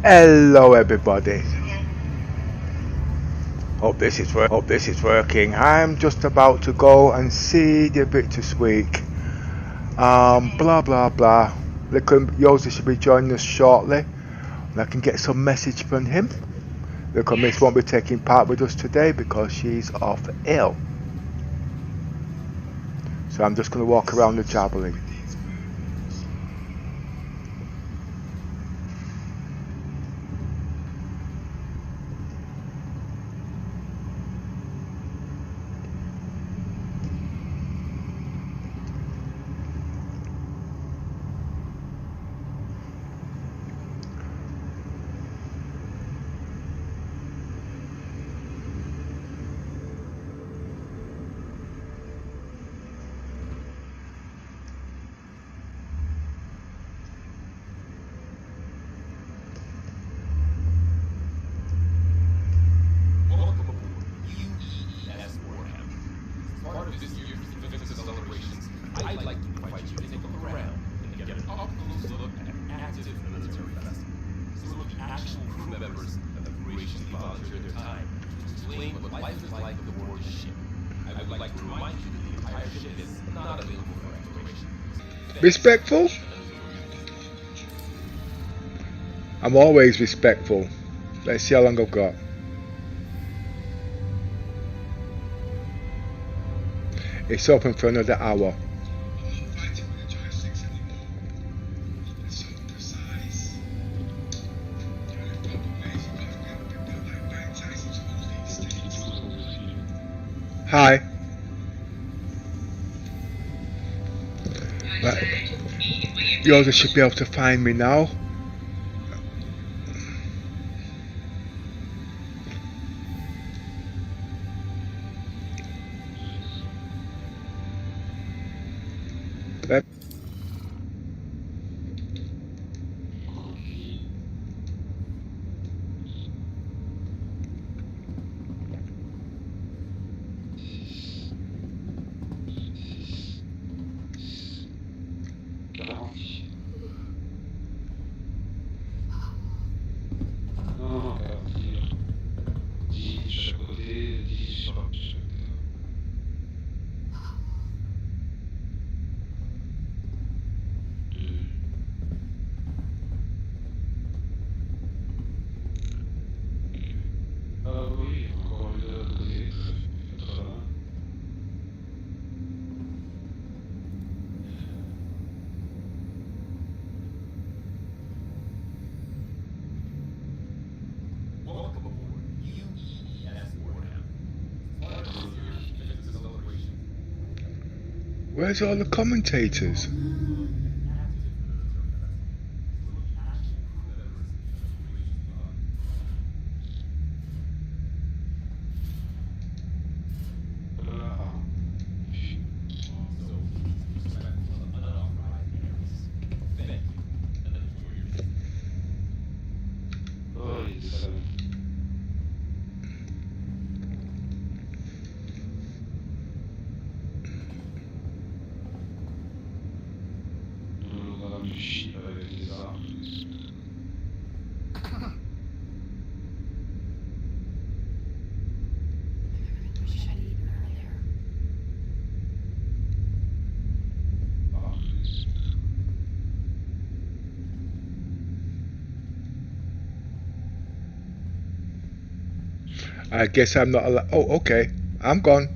Hello everybody. Hope this is working. I'm just about to go and see the Invictus week. Blah blah blah. Little Yosa should be joining us shortly, and I can get some message from him. Little Miss won't be taking part with us today because she's off ill. So I'm just going to walk around the javelin. I'd like to invite you to take a look around and get an up-close look at active military vessels. Some of the actual crew members have graciously volunteered their time to explain what life is like aboard the ship. I would like to remind you that the entire ship is not available for exploration. Respectful? I'm always respectful. Let's see how long I've got. It's open for another hour. Hi. Right. You should be able to find me now. Where's all the commentators? I guess I'm not allowed. Oh, okay. I'm gone.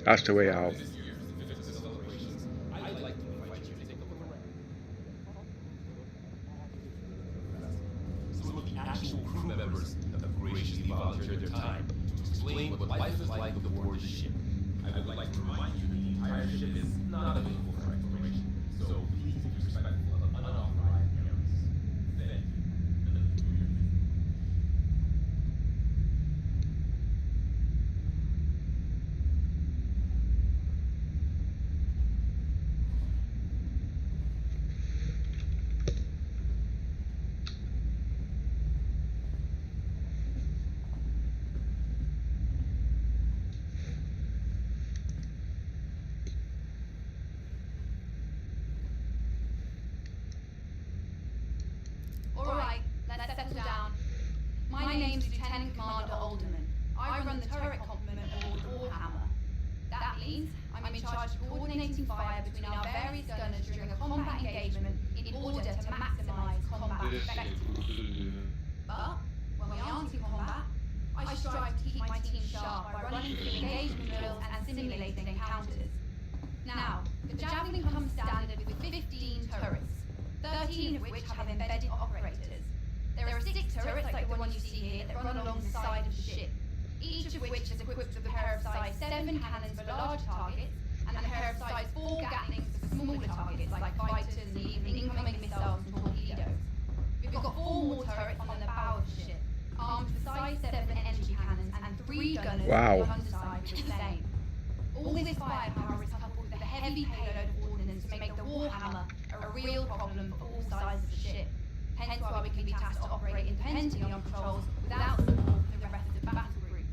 That's the way out. Some of members have graciously volunteered their time to explain what life is like aboard the ship. I would like to remind you that the entire ship is not available for exploration, so please be respectful of unauthorized areas. Thank you. Alright, let's settle down. My name's Lieutenant Commander Alderman. I run the turret complement aboard the Warhammer. That means I'm in charge of coordinating fire between our various gunners during a combat engagement in order to maximise combat effectiveness. But, when we aren't in combat, I strive to keep my team sharp by running through engagement drills and simulating encounters. Now, the Javelin comes standard with 15 turrets, 13 of which have embedded operators. There are 6 turrets like the one you see here that run along the side of the ship, each of which is equipped with a pair of size 7 cannons for large targets and a pair of size 4 Gatlings for smaller targets like fighters and even incoming missiles and torpedoes. We've got 4 more turrets on the bow of the ship, armed with size 7 energy cannons and 3 gunners on the underside with the same. All this firepower is coupled with a heavy payload of ordnance to make the Warhammer a real problem for all sides of the ship. Hence why we can be tasked to operate independently on patrols without support from the rest of the battle group.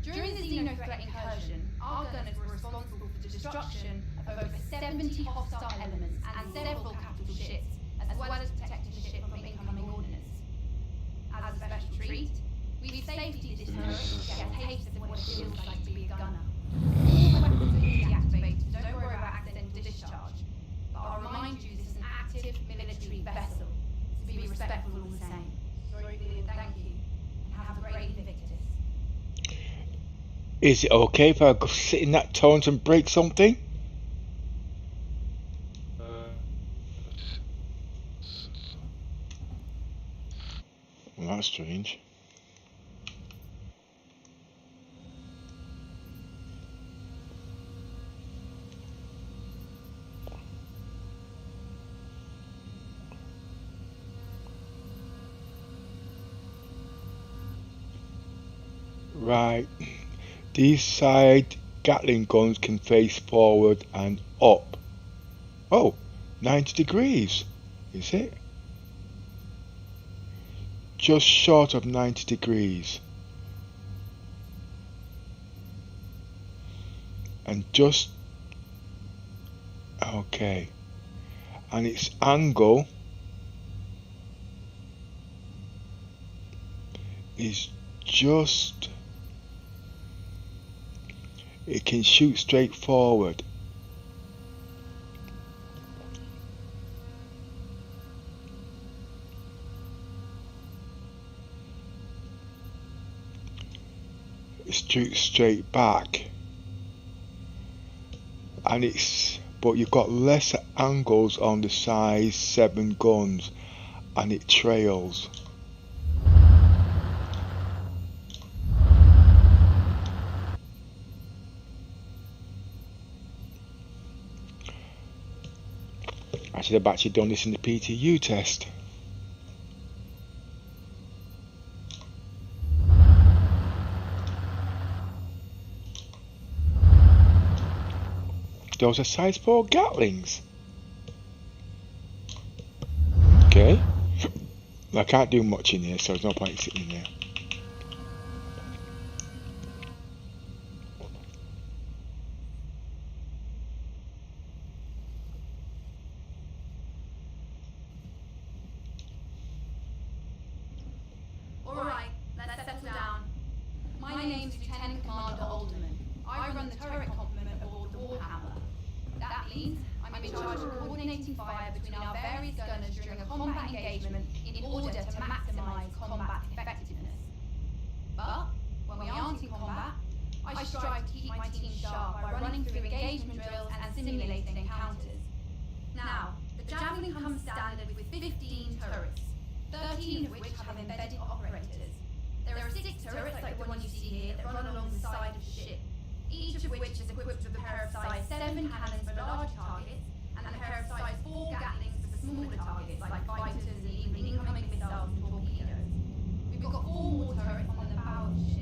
During the Xeno-threat incursion, our gunners were responsible for the destruction of over 70 hostile elements and several capital ships, as well as protecting the ship from incoming ordnance. As a special treat, we've safely dispersed to get a taste of what it feels like to be a gunner. All weapons are deactivated, so don't worry about accidental discharge. But I'll remind you this is an active military vessel, so be respectful all the same. Sorry, thank you, and have a great Invictus. Is it okay if I go sit in that taunt and break something? Well, that's strange. Right, these side Gatling guns can face forward and up. Oh, 90 degrees, is it? Just short of 90 degrees. And just, okay. And its angle is just, it can shoot straight forward. Shoot straight back. And it's, but you've got lesser angles on the size 7 guns and it trails. I should have actually done this in the PTU test. Those are size 4 Gatlings. Okay. I can't do much in here, so there's no point sitting in there. Alright, let's settle down. My name's Lieutenant Commander Alderman. I run the turret complement aboard the Warhammer. That means I'm in charge of coordinating fire between our various gunners during a combat engagement in order to maximise combat effectiveness. But, when we aren't in combat, I strive to keep my team sharp by running through engagement drills and simulating encounters. Now, the Javelin comes standard with 15 turrets, 13 of which have embedded operators. There are 6 turrets like the one you see here that run along the side of the ship, each of which is equipped with a pair of size 7 cannons for large targets and a pair of size 4 Gatlings for smaller targets like fighters and even incoming missiles and torpedoes. We've got 4 more turrets on the bow of the ship.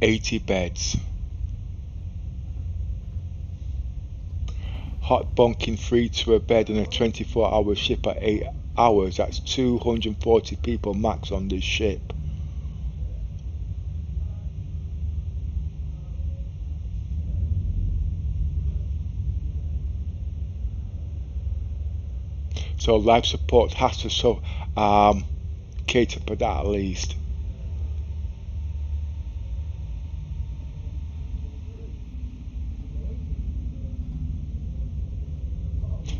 80 beds. Hot bunking 3 to a bed on a 24-hour ship at 8 hours. That's 240 people max on this ship. So life support has to cater for that at least.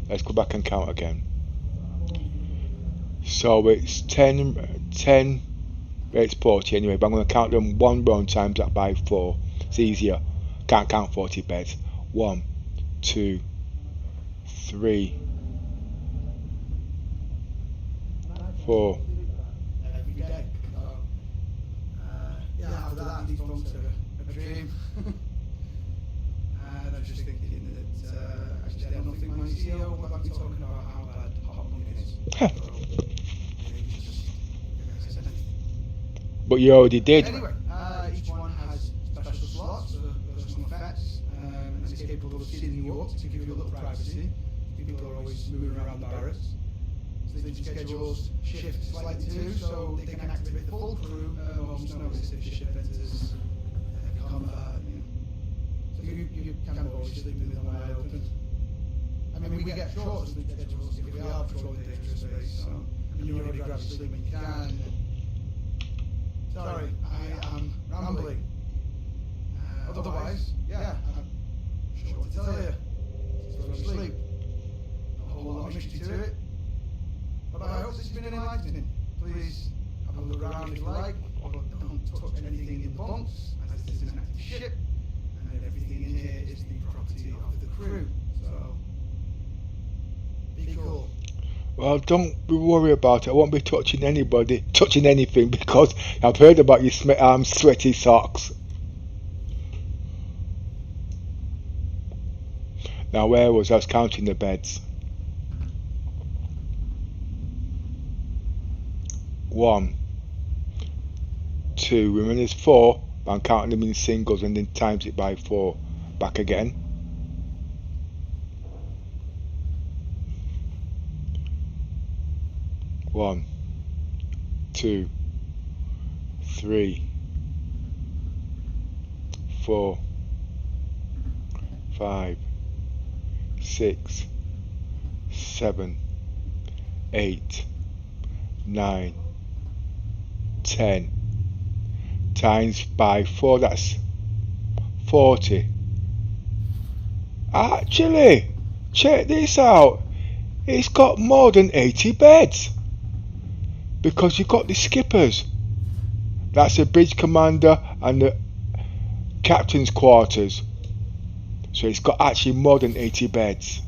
Let's go back and count again. So it's 10, it's 40 anyway, but I'm going to count them one round times that by 4. It's easier. Can't count 40 beds. 1, 2, 3, 4. Every day. Yeah, after that, he's gone to a dream. And I'm just thinking that actually, I don't think my CEO will be talking about how bad hot bunking is. But you already did. Anyway, each one has special slots for personal effects, and it's capable of sealing you up to give you a little privacy. People are always moving around the barracks. So they schedules shift slightly too, so they can activate the full crew at a moment's notice if the ship enters combat. So you kind of always sleeping with one eye open. I mean, we get short sleep schedules if we are patrolling dangerous space, so you already grab your sleep when you can. Sorry, I am rambling. Otherwise, yeah, I'm sure what to tell you. Go to sleep. A whole lot of mystery to it. But I hope this has been enlightening. Please have a look around if you like, but don't touch anything in the bunks, as this is an active ship, and everything in here is the property of the crew. So, be cool. Well, don't worry about it. I won't be touching anything, because I've heard about your sweaty socks. Now, where was I? I was counting the beds. 1, 2. Remember, there's 4. But I'm counting them in singles and then times it by 4. Back again. 1, 2, 3, 4, 5, 6, 7, 8, 9, 10 times by 4, that's 40. Actually, check this out, it's got more than 80 beds, because you've got the skippers, that's the bridge commander and the captain's quarters, so it's got actually more than 80 beds.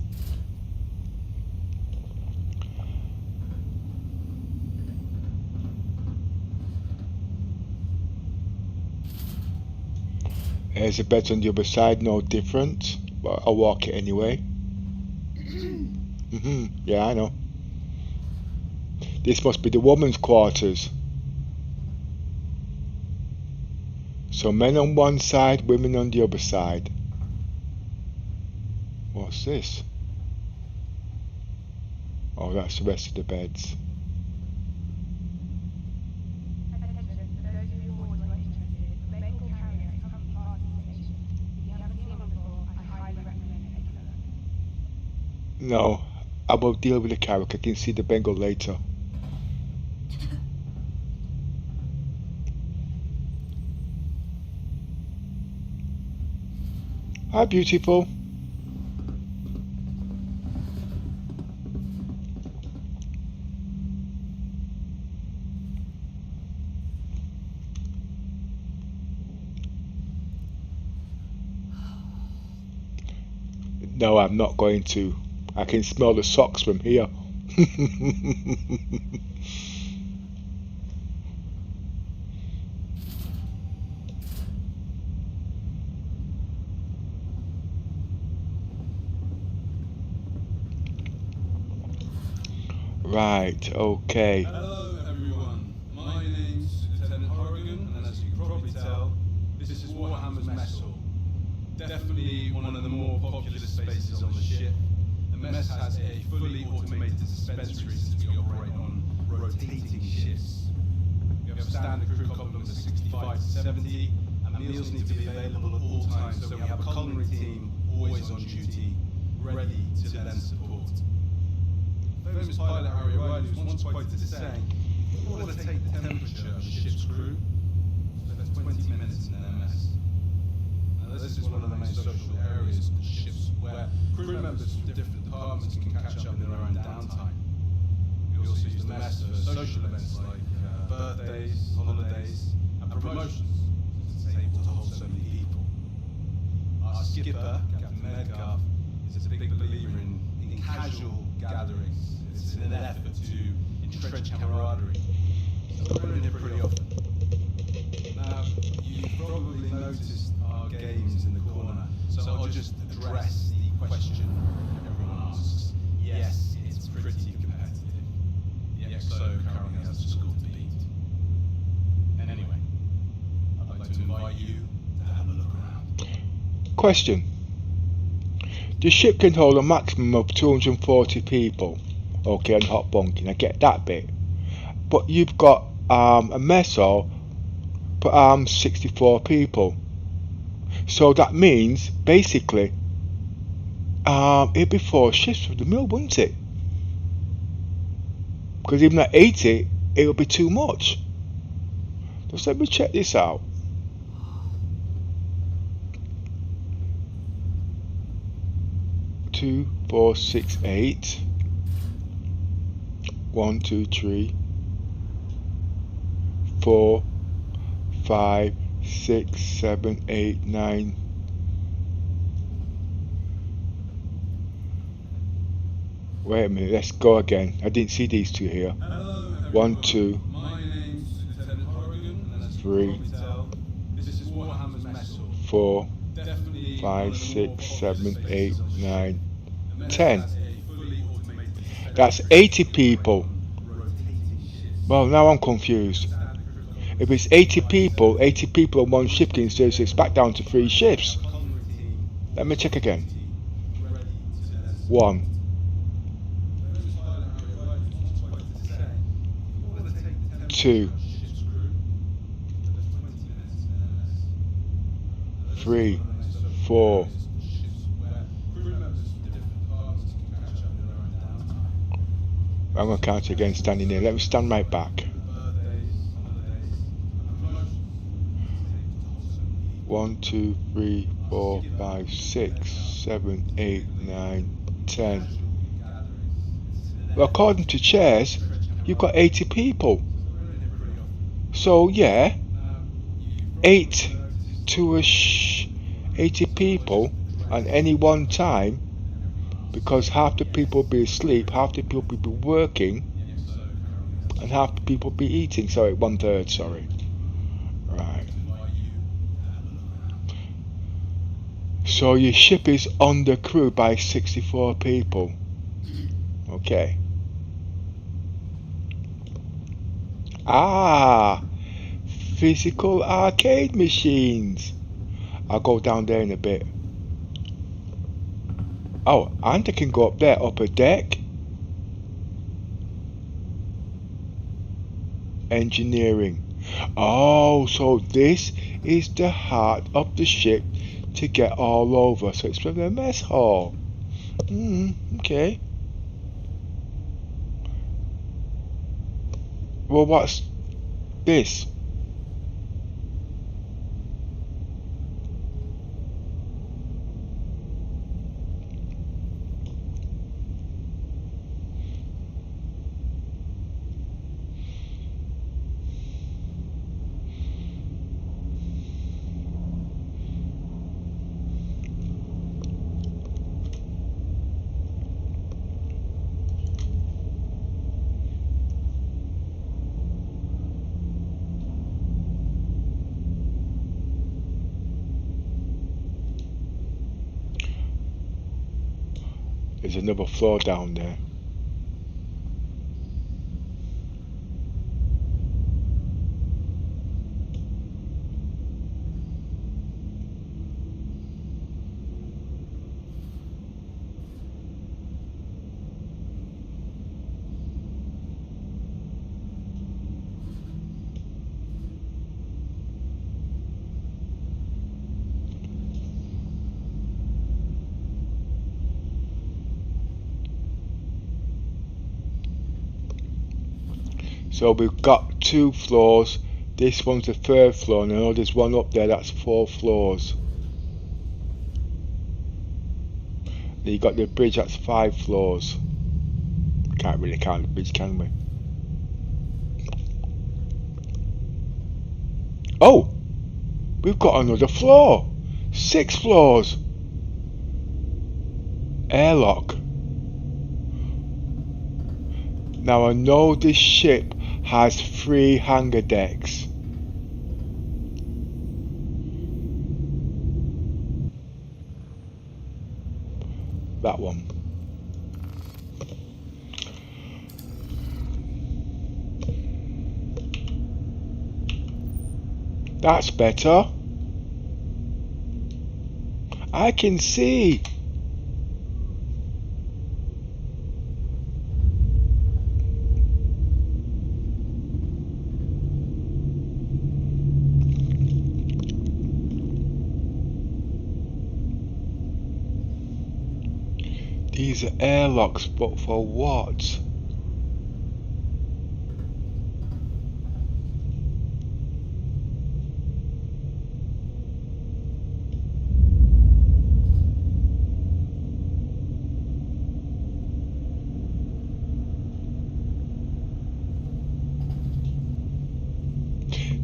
There's the beds on the other side, no different, but I'll walk it anyway. Yeah, I know. This must be the woman's quarters. So men on one side, women on the other side. What's this? Oh, that's the rest of the beds. No, I will deal with the Carrack. I can see the Bengal later. Hi, beautiful. No, I'm not going to. I can smell the socks from here. Right, okay. Hello everyone, my name's Lieutenant Horrigan, and as you can probably tell, this is Warhammer's mess hall. Definitely one of the more popular spaces on the ship. The mess has a fully automated dispensary since we operate on rotating shifts. We have a standard crew complement of 65 to 70, and meals need to be available at all times, so we have a culinary team always on duty, ready to lend support. Famous pilot Harry Riley was once quoted as saying, if you want to take the temperature of a ship's crew, spend 20 minutes in their mess. Now this is one of the main social areas of the ships where crew members from different departments can catch up in their own downtime. We also use the mess for social events like birthdays, holidays, and promotions, since it's able to hold so many people. Our skipper, Captain Medgar, is a big believer in casual gatherings. It's in an effort to entrench camaraderie. So we're in here pretty often. Now, you've probably noticed our games in the corner, so I'll just address the question everyone asks. Yes, it's pretty competitive. The XO currently has the school to beat. And anyway, I'd like to invite you to have a look around. Question. The ship can hold a maximum of 240 people. Okay, and hot bunking, I get that bit. But you've got a mess hall for 64 people. So that means, basically, it'd be 4 shifts for the meal, wouldn't it? Because even at 80, it would be too much. Just let me check this out. Two, 4, 6, 8. 1, 2, 3, 4, 5, 6, 7, 8, 9. Wait a minute, let's go again. I didn't see these two here. 1, 2, 3, 4, 5, 6, 7, 8, 9, 10. That's 80 people. Well, now I'm confused. If it's 80 people on one shift can serve, so it's back down to 3 shifts. Let me check again. 1. 2. 3, 4. I'm going to count again standing there. Let me stand right back. 1, 2, 3, 4, 5, 6, 7, 8, 9, 10. Well, according to chairs, you've got 80 people. So yeah, 8 to 80 people at any one time, because half the people will be asleep, half the people will be working, and half the people will be eating. Sorry, 1/3, sorry. Right. So your ship is under crew by 64 people. Okay. Ah, physical arcade machines. I'll go down there in a bit. Oh, and I can go up there, upper deck. Engineering. Oh, so this is the heart of the ship to get all over. So it's from the mess hall. Okay. Well, what's this? There's another floor down there. So we've got 2 floors. This one's the 3rd floor, and I know there's one up there that's 4 floors. Then you got the bridge, that's 5 floors. Can't really count the bridge, can we? Oh! We've got another floor! 6 floors! Airlock. Now I know this ship has 3 hangar decks. That one. That's better. I can see. These are airlocks, but for what?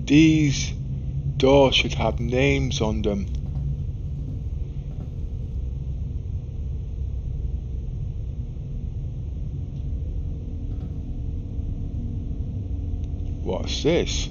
These doors should have names on them. What's this?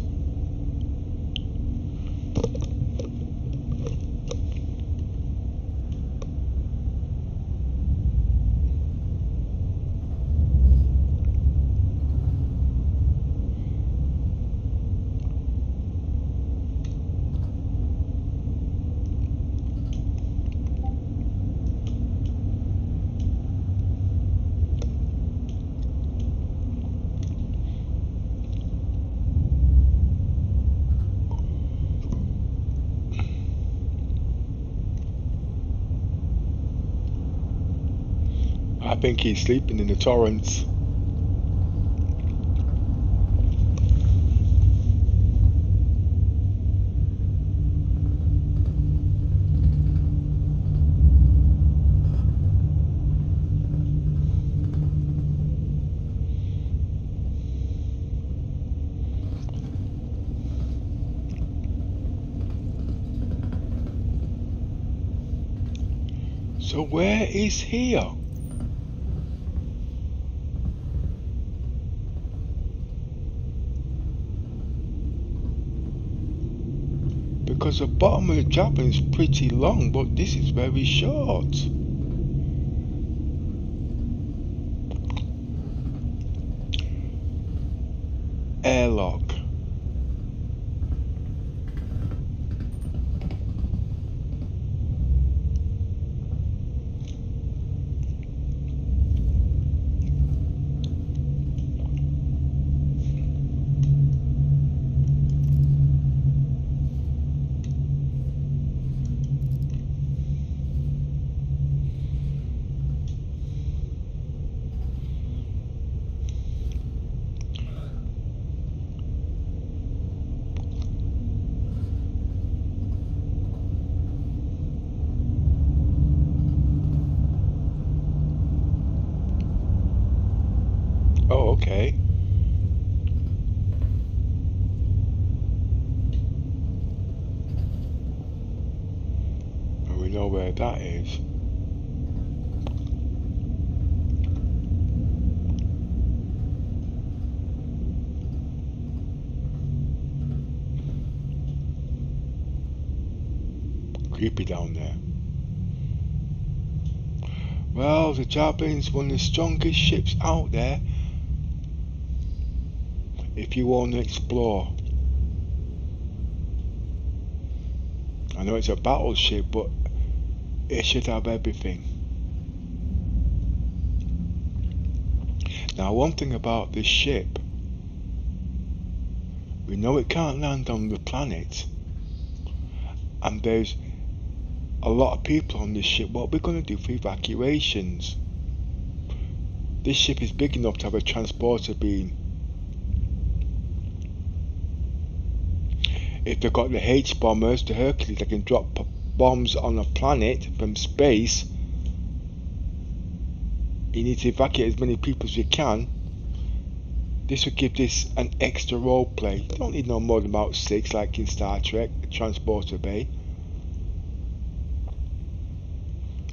I think he's sleeping in the torrents. So where is here? Because the bottom of the cabin is pretty long, but this is very short. Airlock. Oh, okay. And we know where that is. Creepy down there. Well, the Javelin's one of the strongest ships out there if you want to explore. I know it's a battleship, but it should have everything. Now, one thing about this ship, we know it can't land on the planet, and there's a lot of people on this ship. What we're going to do for evacuations? This ship is big enough to have a transporter beam. If they've got the H-bombers, the Hercules, that can drop bombs on a planet from space, you need to evacuate as many people as you can. This would give this an extra role play. You don't need no more than about 6 like in Star Trek, Transporter Bay.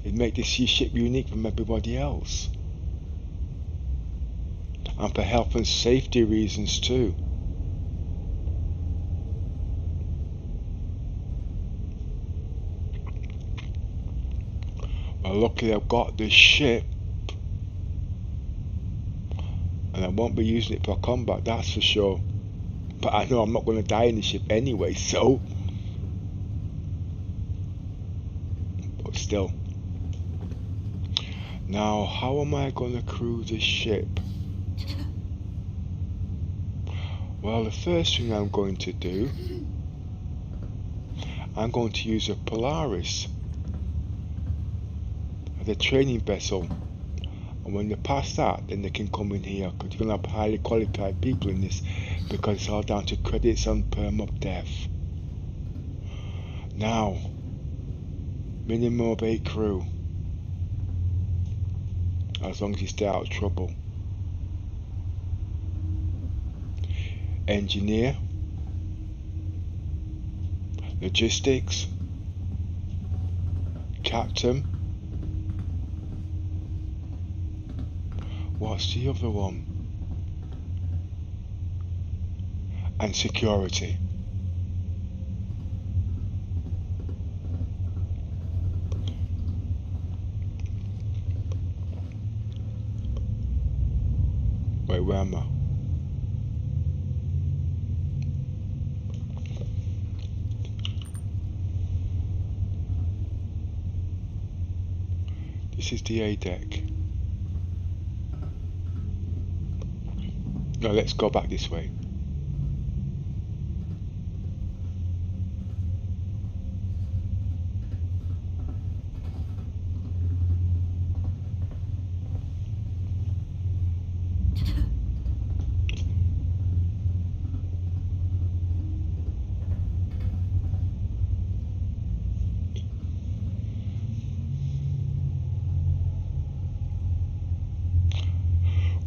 It'd make this ship unique from everybody else. And for health and safety reasons too. Well, luckily I've got this ship. And I won't be using it for combat, that's for sure. But I know I'm not going to die in the ship anyway, so... But still. Now, how am I going to crew this ship? Well, the first thing I'm going to do, I'm going to use a Polaris as a training vessel. And when they pass that, then they can come in here, because you're going to have highly qualified people in this, because it's all down to credits and perm of death. Now, minimum of 8 crew, as long as you stay out of trouble. Engineer, logistics, captain. What's the other one? And security. Wait, where am I? This is the A deck. No, let's go back this way.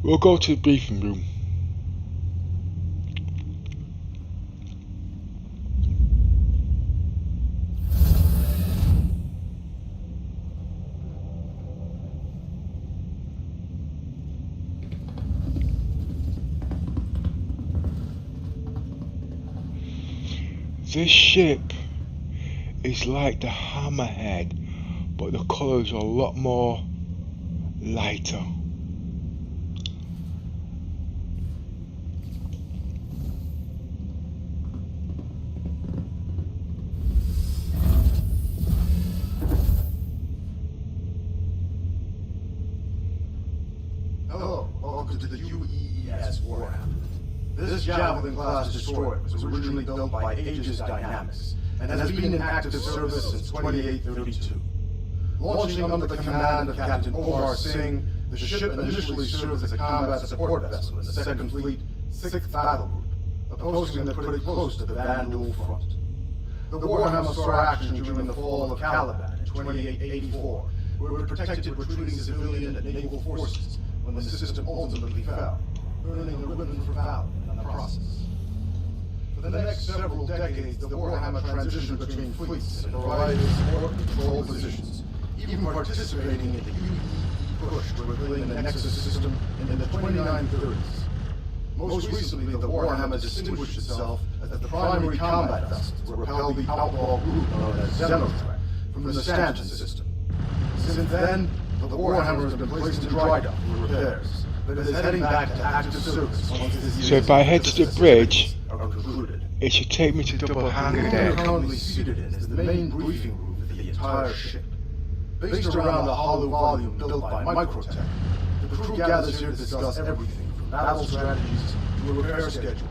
We'll go to the briefing room. This ship is like the Hammerhead, but the colours are a lot more lighter. Hello, welcome to the UEE Warhammer. This Javelin-class destroyer was originally built by Aegis Dynamics and has been in active service since 2832. Launching under the command of Captain Omar Singh, the ship initially served as a combat support vessel in the 2nd Fleet, 6th Battle Group, a posting that put it close to the Vandal front. The Warhammer saw action during the fall of Caliban in 2884, where it protected retreating civilian and naval forces when the system ultimately fell, earning the ribbon for valor in the process. For the next several decades, the Warhammer transitioned between fleets in a variety of support and control positions, even participating in the UEE push toward building the Nexus system in the 2930s. Most recently, the Warhammer distinguished itself as the primary combat vessel to repel the outlaw group known as Xenothrek from the Stanton system. Since then, The Warhammer has been placed in dry dock for repairs, but is heading back to active service once this So year's if I head to the bridge, are concluded. it should take me to double hangar The room you're deck. currently seated in is the main briefing room for the entire ship. Based around the hollow volume built by Microtech, the crew gathers here to discuss everything from battle strategies to repair schedules.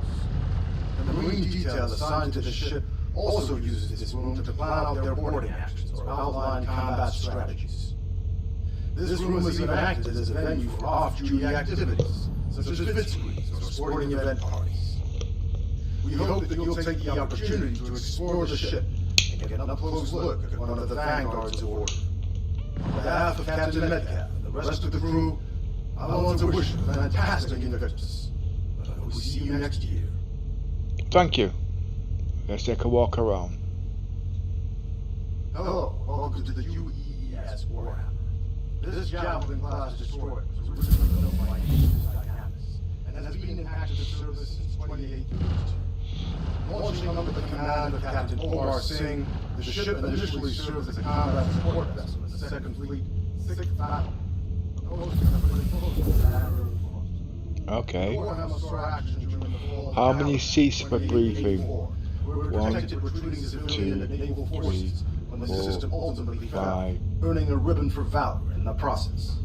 The Marine detail assigned to the ship also uses this room to plan out their boarding actions or outline combat strategies. This room is even acted as a venue for off-duty activities, such as fit screens or sporting event parties. We hope that you'll take the opportunity to explore the ship and get an up-close look at one of the vanguards of order. On behalf of Captain Metcalf and the rest of the crew, I want to wish you a fantastic Invictus. I hope we see you next year. Thank you. Let's take a walk around. Hello, welcome to the UEE Warhammer. This Javelin-class destroyer was originally built by Aegis Dynamics and has been in active service since 2832. Launching under the command of Captain Omar Singh, the ship initially served as a combat support vessel in the 2nd Fleet, 6th Battle. Okay. Warhammer saw action during the fall of How many Carrick, seats per 2884, briefing? where it protected recruiting civilian and naval forces when the system ultimately fell, earning a ribbon for valor in the process.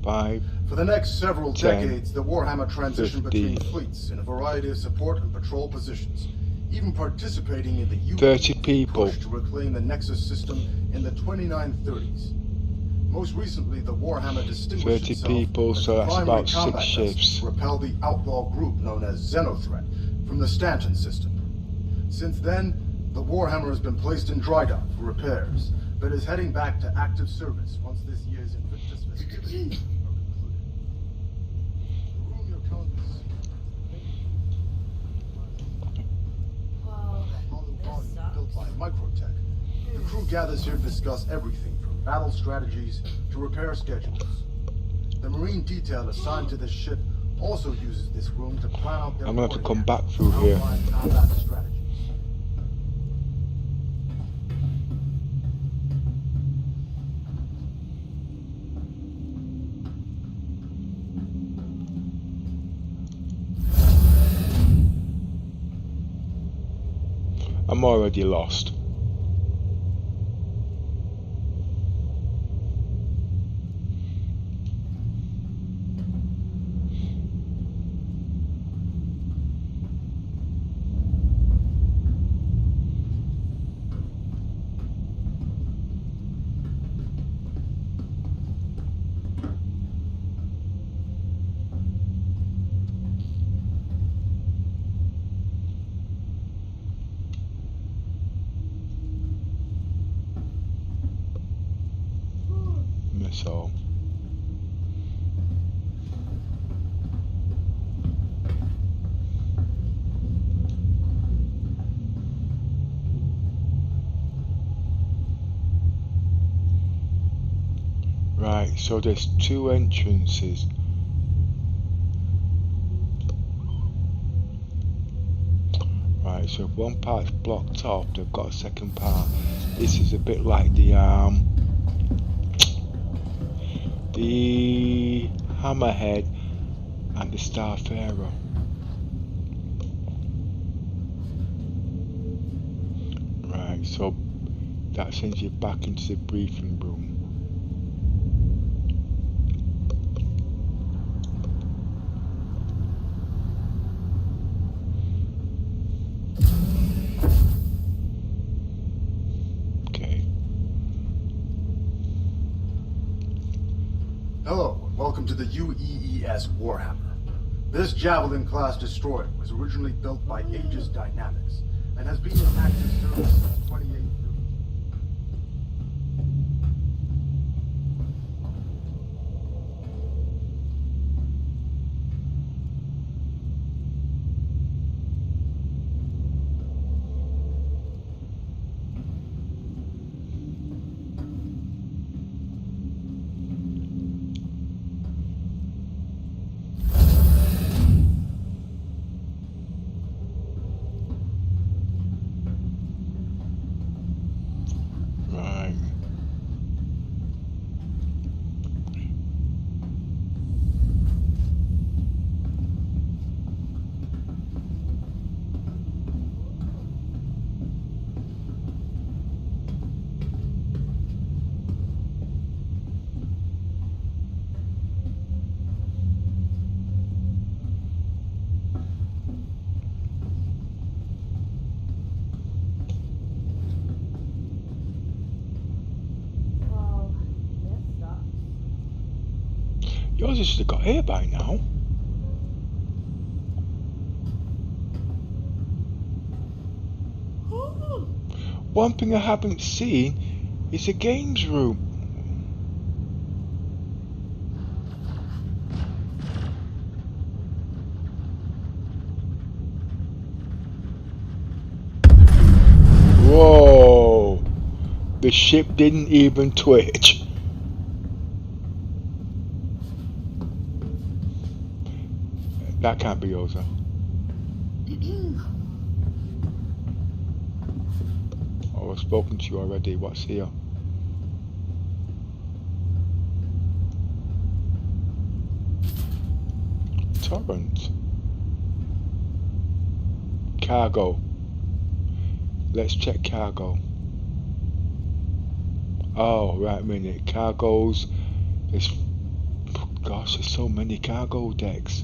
5, For the next several 10, decades, the Warhammer transitioned 15, between fleets in a variety of support and patrol positions, even participating in the UEE 30 people. push to reclaim the Nexus system in the 2930s. Most recently, the Warhammer distinguished 30 itself people, as so the that's primary about 6 combat vessel shifts. to repel the outlaw group known as Xenothreat from the Stanton system. Since then, the Warhammer has been placed in dry dock for repairs, but is heading back to active service once this year's Invictus festivities are concluded. The room you're currently Whoa, volume this built by sucks. Microtech. The crew gathers here to discuss everything from battle strategies to repair schedules. The Marine detail assigned to this ship also uses this room to plan out their I'm going to have to boarding come back actions through and here. outline combat strategies. I'm already lost. Missile. Right, so there's 2 entrances. Right, so if one part's blocked off, they've got a second part. This is a bit like the Hammerhead and the Starfarer. Right, so that sends you back into the briefing room. Okay. Hello, and welcome to the UEE Warhammer. This Javelin-class destroyer was originally built by Aegis Dynamics and has been in active service since 2832. Yours should have got here by now. One thing I haven't seen is a games room. Whoa! The ship didn't even twitch. That can't be yours, huh? Oh, I've spoken to you already. What's here? Torrent. Cargo. Let's check cargo. Oh, right a minute. Cargoes. Gosh, there's so many cargo decks.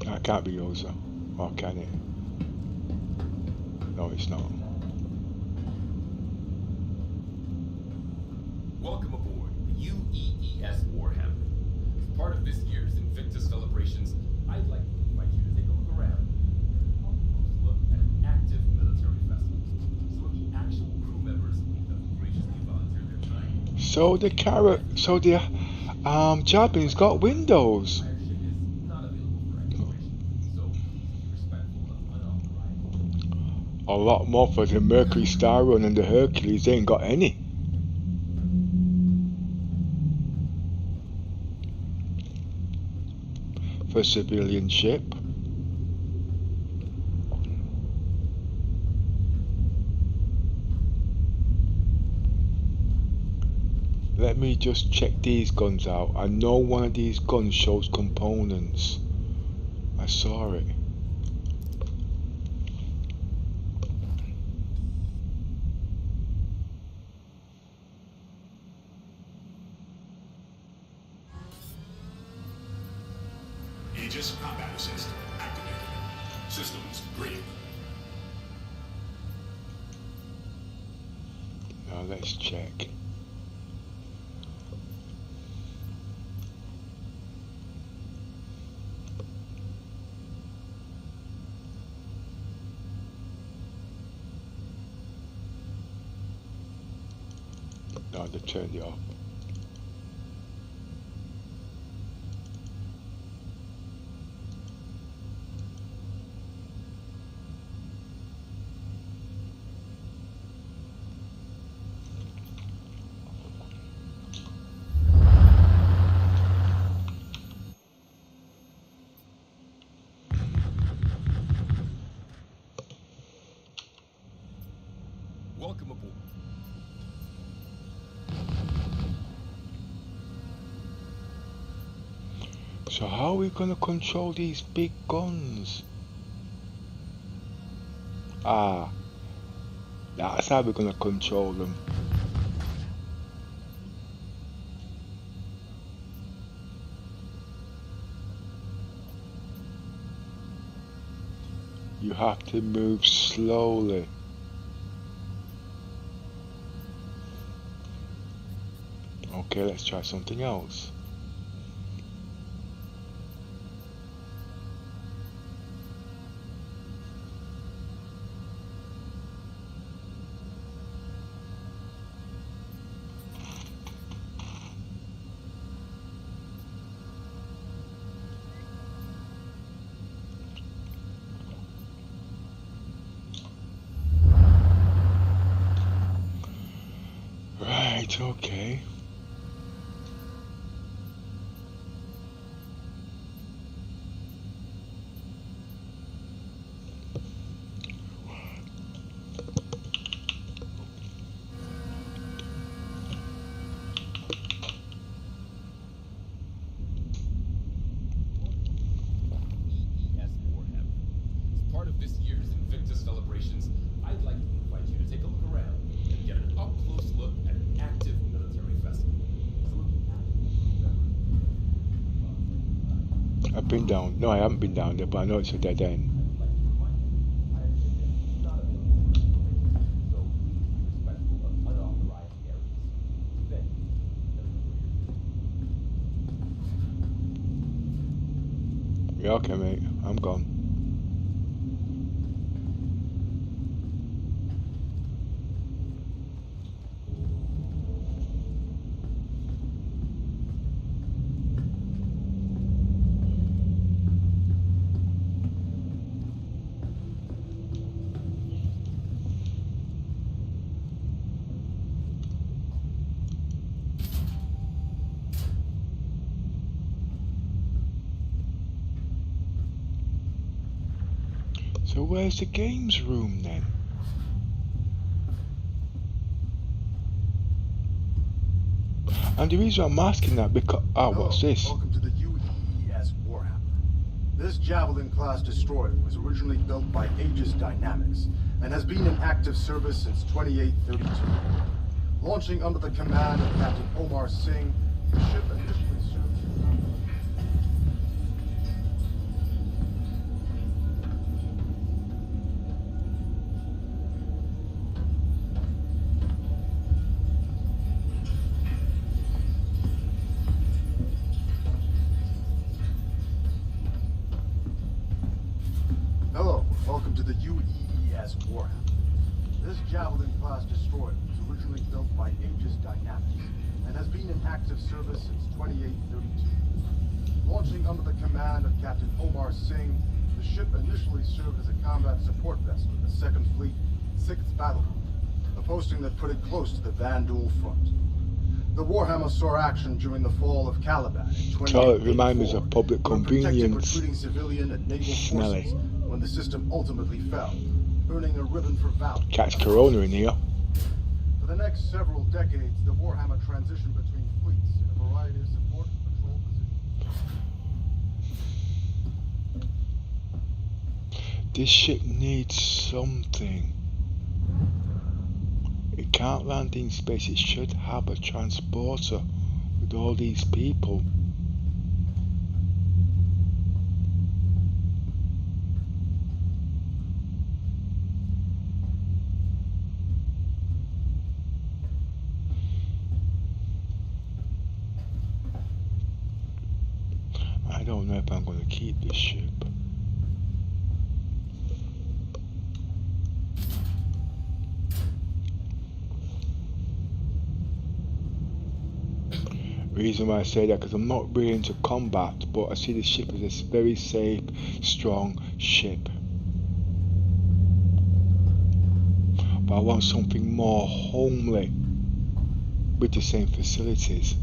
That can't be yours, though. Or can it? No, it's not. Welcome aboard the UEES Warhammer. As part of this year's Invictus celebrations, I'd like to invite you to take a look around. A close look at an active military vessel. Some of the actual crew members have graciously volunteered their time. So the Carrack, so the Japanese got windows. Our ship is not available for exploration, so please be respectful of unauthorized. A lot more for the Mercury Star Run and the Hercules. They ain't got any. For a civilian ship. Let me just check these guns out. I know one of these guns shows components. I saw it. Aegis combat assist activated. Systems green. Now let's check. No, they turned it off. Welcome aboard. So how are we gonna control these big guns? Ah, that's how we're gonna control them. You have to move slowly. Okay, let's try something else. Right, okay. of this year's Invictus celebrations, I'd like to invite you to take a look around and get an up-close look at an active military vessel. I've been down. No, I haven't been down there, but I know it's a dead end. Yeah, okay, mate. I'm gone. So where's the games room then? And the reason I'm asking that because what's this? Welcome to the UEE Warhammer. This Javelin class destroyer was originally built by Aegis Dynamics and has been in active service since 2832. Launching under the command of Captain Omar Singh, the ship initially served. Hello, welcome to the UEE Warhammer. This Javelin class destroyer was originally built by Aegis Dynamics and has been in active service since 2832. Launching under the command of Captain Omar Singh, the ship initially served as a combat support vessel in the 2nd Fleet, 6th Battle Group, a posting that put it close to the Van Duel front. The Warhammer saw action during the fall of Caliban in 2884. So it reminds me of public when protecting convenience. recruiting civilian and naval Smelly. forces when the system ultimately fell, earning a ribbon for valor. Catch Corona in here. For the next several decades, the Warhammer transitioned between fleets in a variety of support and patrol positions. This ship needs something. It can't land in space. It should have a transporter with all these people. I don't know if I'm going to keep this ship. Reason why I say that because I'm not really into combat, but I see this ship as a very safe, strong ship. But I want something more homely with the same facilities.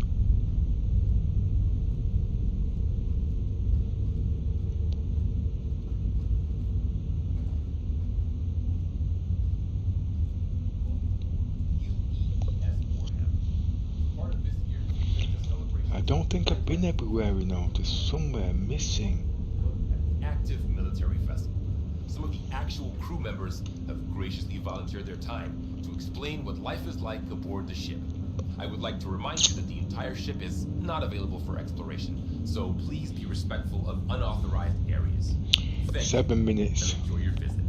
I don't think I've been everywhere, you know. There's somewhere missing. An active military vessel. Some of the actual crew members have graciously volunteered their time to explain what life is like aboard the ship. I would like to remind you that the entire ship is not available for exploration, so please be respectful of unauthorized areas. Thank 7 minutes. you and enjoy your visit.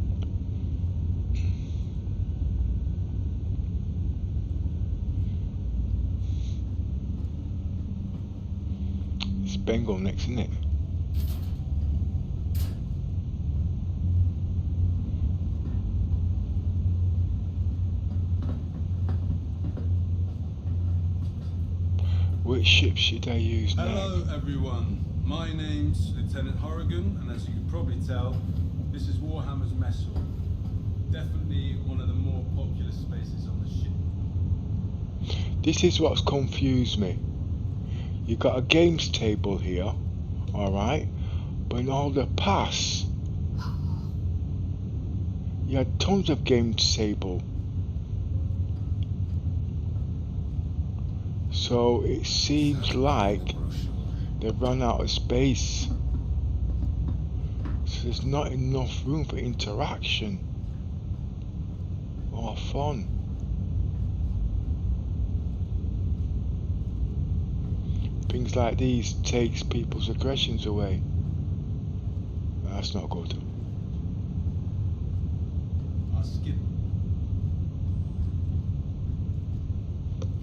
It's Bengal next, isn't it? Which ship should I use now? Hello everyone, my name's Lieutenant Horrigan, and as you can probably tell, this is Warhammer's mess hall. Definitely one of the more popular spaces on the ship. This is what's confused me. You got a games table here, alright, but in all the past, you had tons of games table. So it seems like they've run out of space. So there's not enough room for interaction or fun. Things like these takes people's aggressions away. That's not good. I'll skip.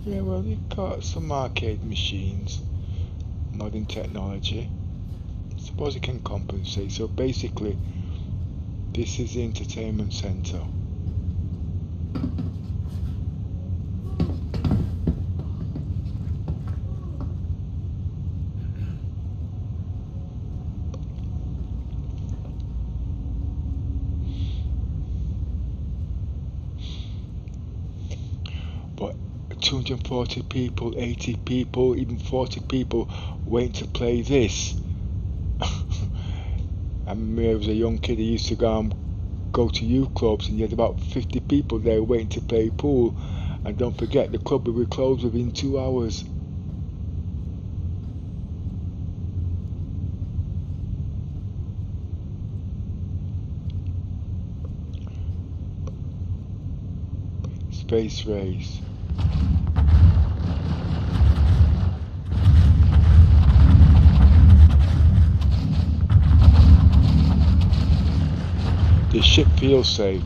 Yeah, well, you've got some arcade machines, modern technology. Suppose it can compensate. So basically, this is the entertainment centre. But 240 people, 80 people, even 40 people waiting to play this. I remember as a young kid, I used to go to youth clubs, and you had about 50 people there waiting to play pool. And don't forget, the club will be closed within 2 hours. Space race. The ship feels safe.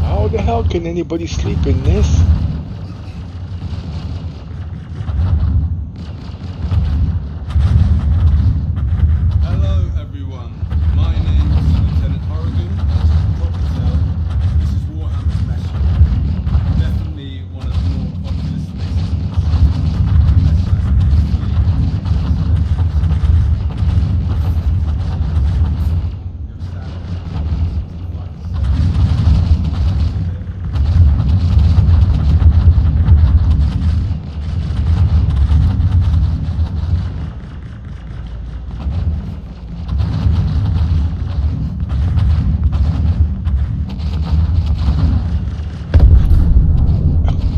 How the hell can anybody sleep in this? Hello everyone, my name is Lieutenant Horrigan, and as you can probably tell, this is Warhammer's Meshul. Definitely one of the more popular spaces on the ship.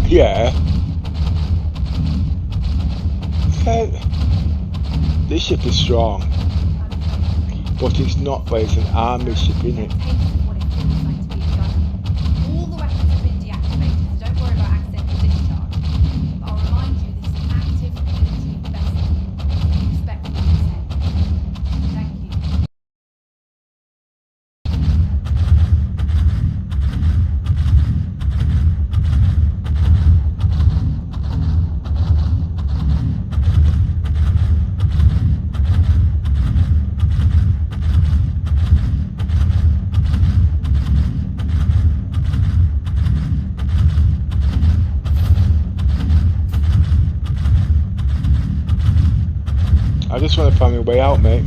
Yeah. This ship is strong, but it's not, but it's an army ship, isn't it? All the weapons have been deactivated, so don't worry about accidental discharge. But I'll remind you this is an active military vessel. Respect what I'm saying. Thank you. I just want to find my way out, mate.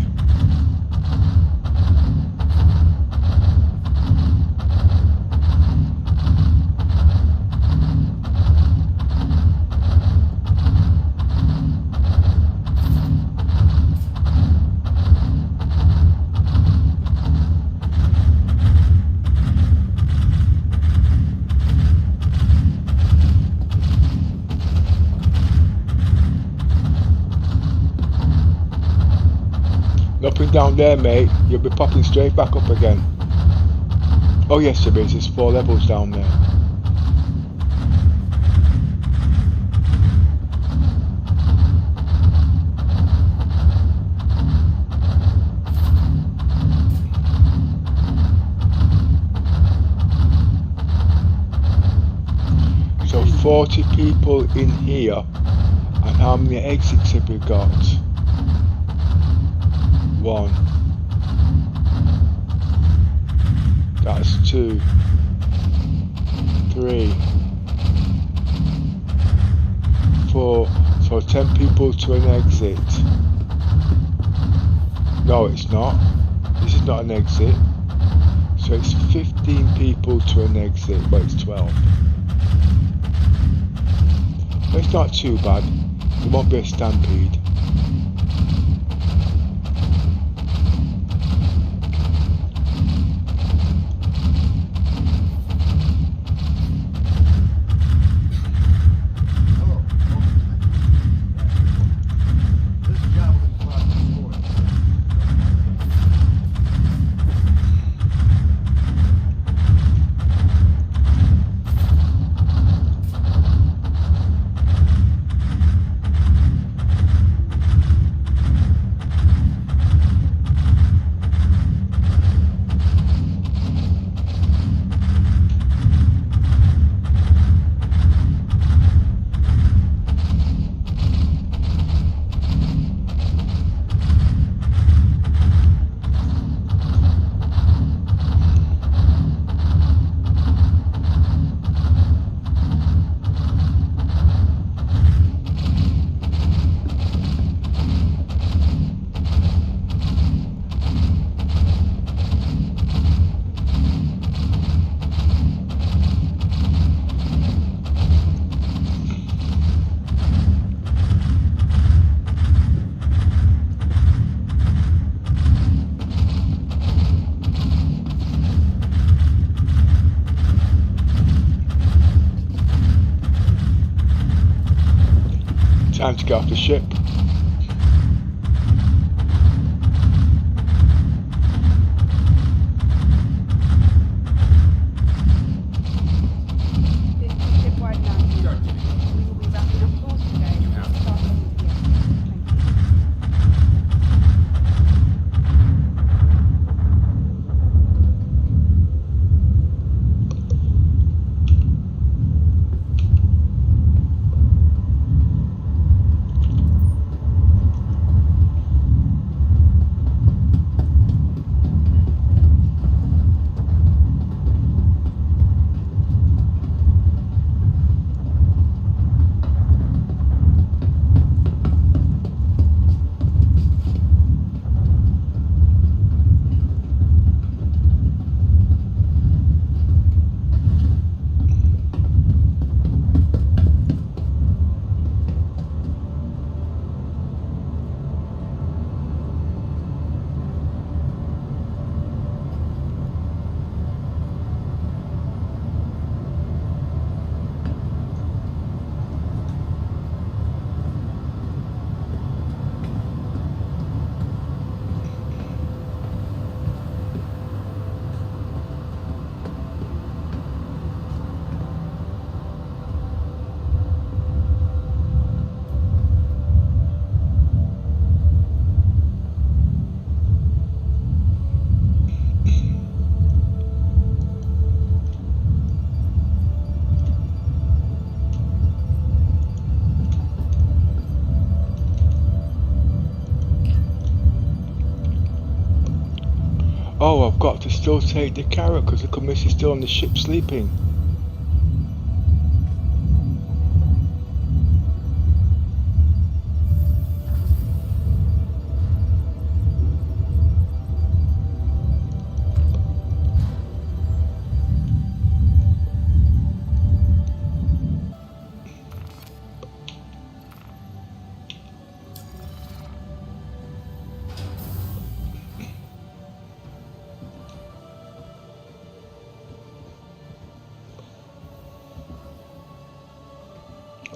Nothing down there, mate. You'll be popping straight back up again. Oh yes, there is. There's 4 levels down there. So 40 people in here, and how many exits have we got? 1. That's 2, 3, 4. So 10 people to an exit. No, it's not. This is not an exit. So it's 15 people to an exit, but it's 12. But it's not too bad. There won't be a stampede. Time to get off the ship. This is shipwide now. We will be wrapping up course today. Start heading here. Thank you. Oh, I've got to still take the Carrack because the commissioner's still on the ship sleeping.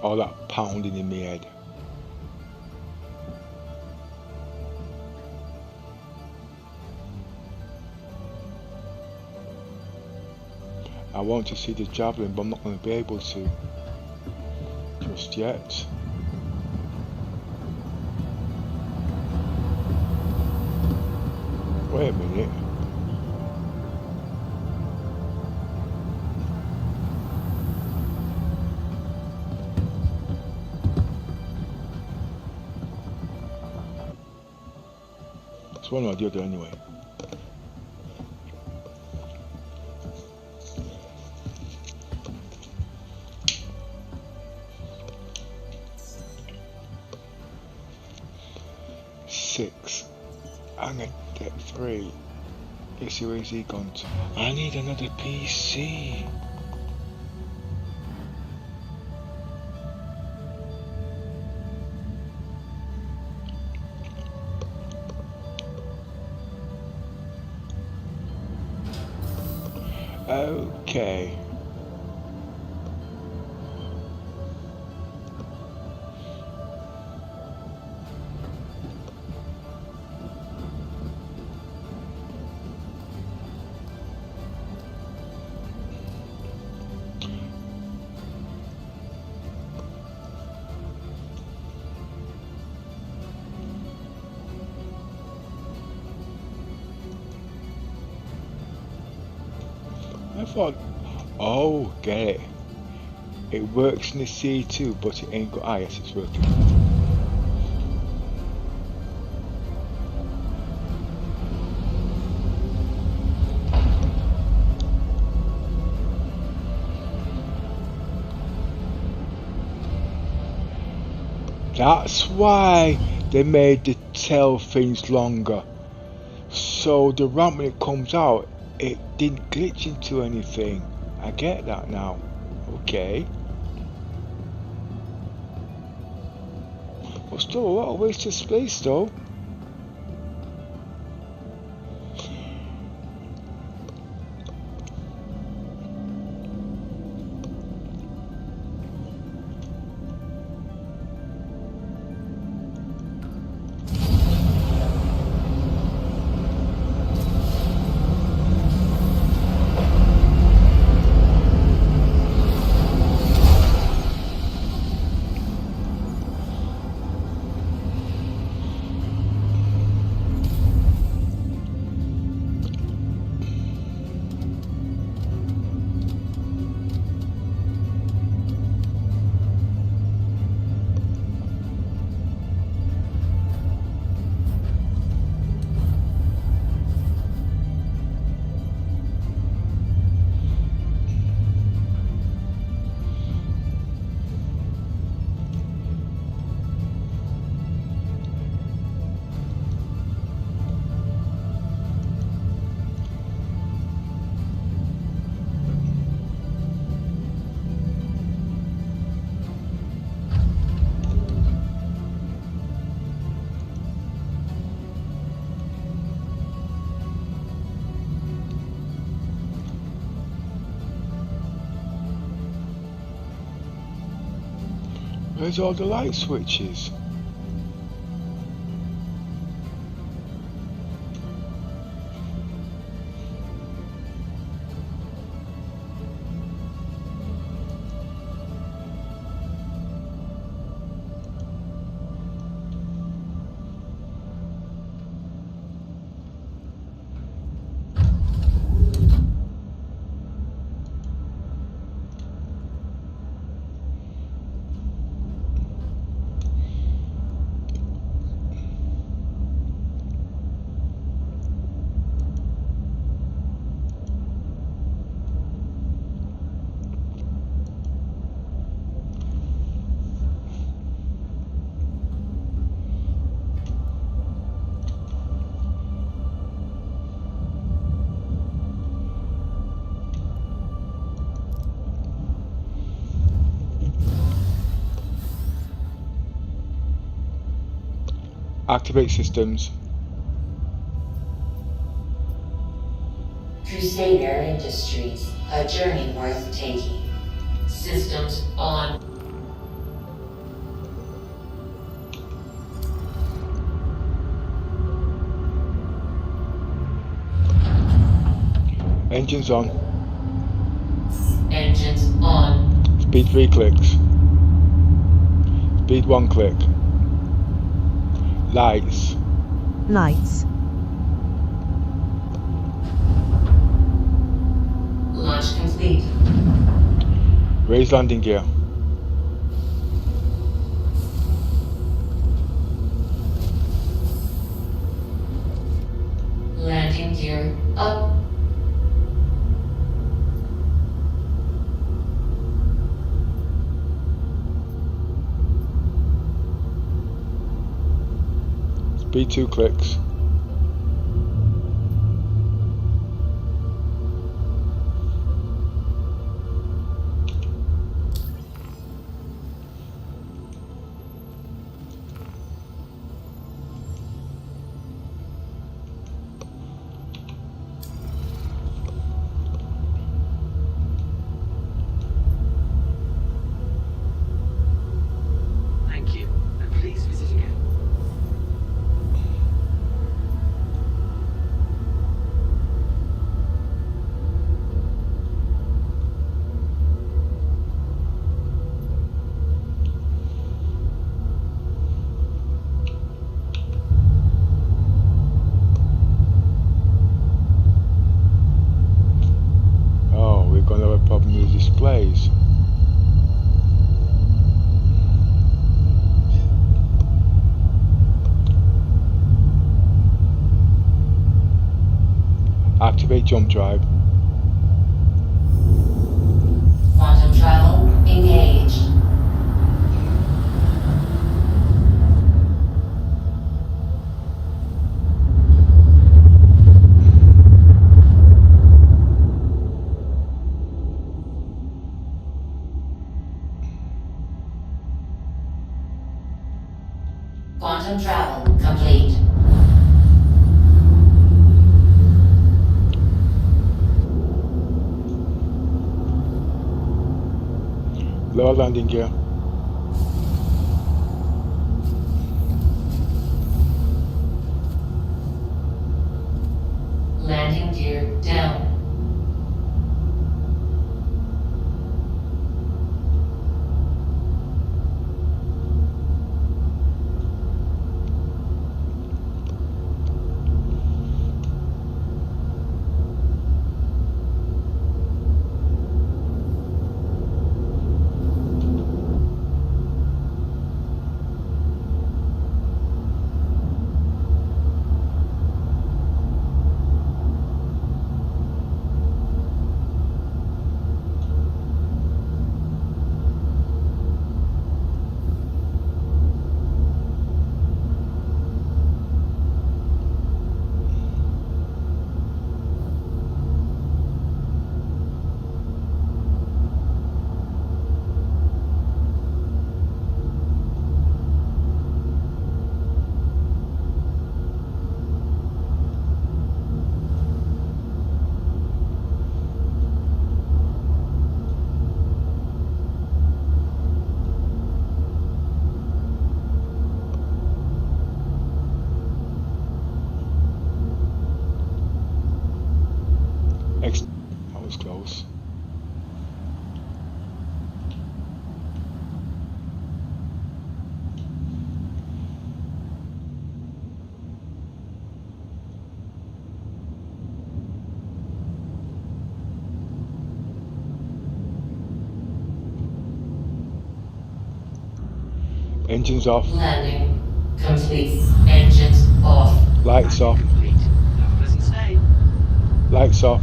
All that pounding in my head. I want to see the javelin, but I'm not going to be able to just yet. Wait a minute. It's one or the other anyway. Six. I'm at 3. Let's see where's he gone to. I need another PC. Okay. I thought, oh, get it. It works in the sea too, but it ain't got. Ah, yes, it's working. That's why they made the tail things longer. So the ramp, when it comes out, it didn't glitch into anything. I get that now. Okay. But still a lot of wasted space though. Where's all the light switches? Activate systems. Crusader Industries, a journey worth taking. Systems on. Engines on. Engines on. Speed 3 clicks. Speed 1 click. Lights. Lights. Launch complete. Raise landing gear. Landing gear up. Speed 2 clicks. Thank you, and please visit again. Oh, we're going to have a problem with displays. Activate jump drive. Quantum travel engaged. Quantum travel complete. Lower landing gear. Landing gear down. That was close. Engines off. Landing complete. Engines off. Lights off. Complete. Have a pleasant stay. Lights off.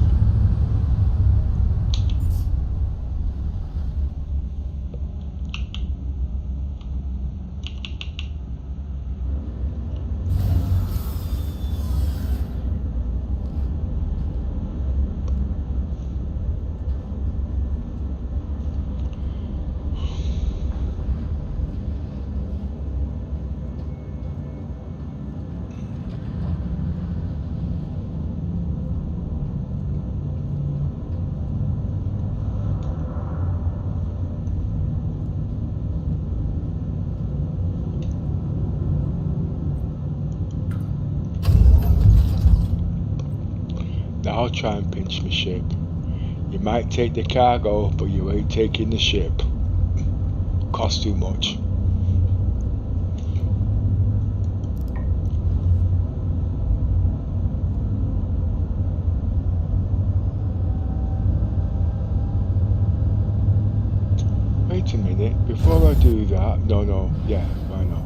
Now I'll try and pinch my ship. You might take the cargo, but you ain't taking the ship. Costs too much. Wait a minute, before I do that, no, yeah, why not?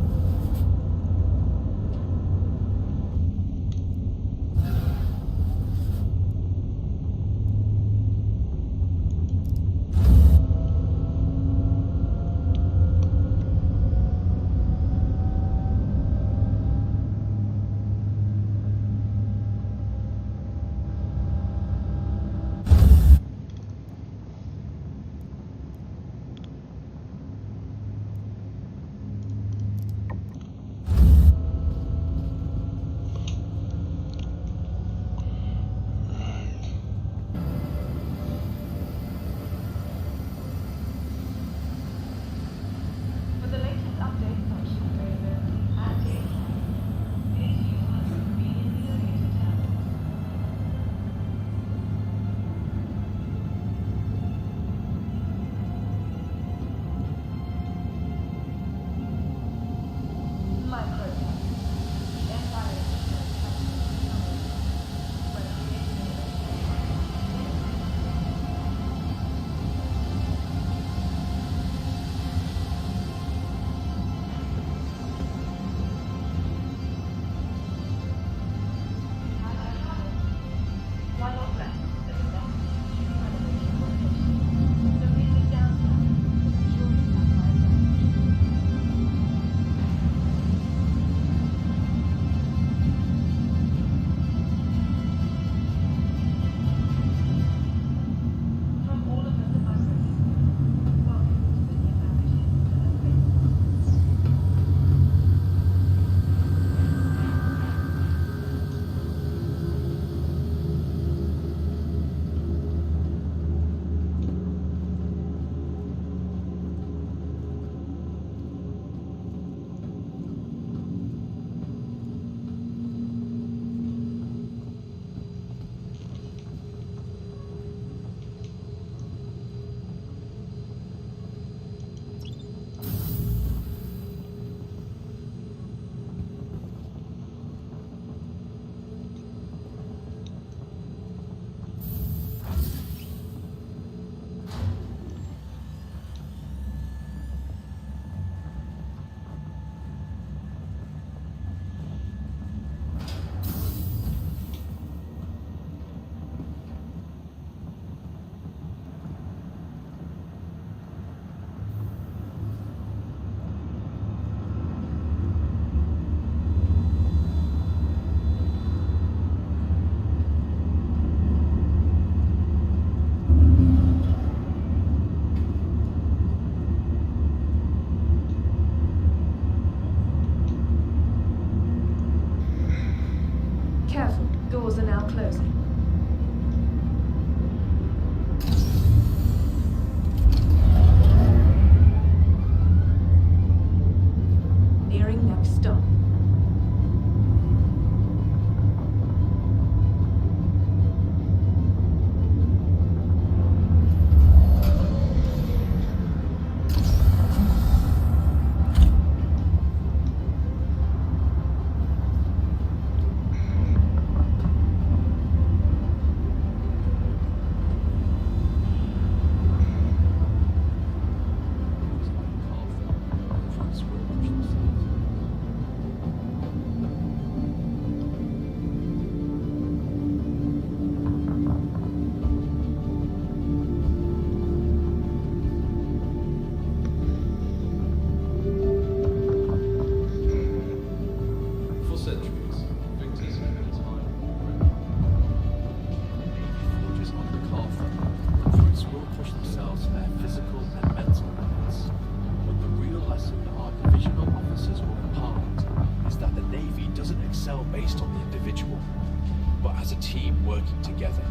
themselves their physical and mental limits. But the real lesson that our divisional officers will impart is that the Navy doesn't excel based on the individual, but as a team working together.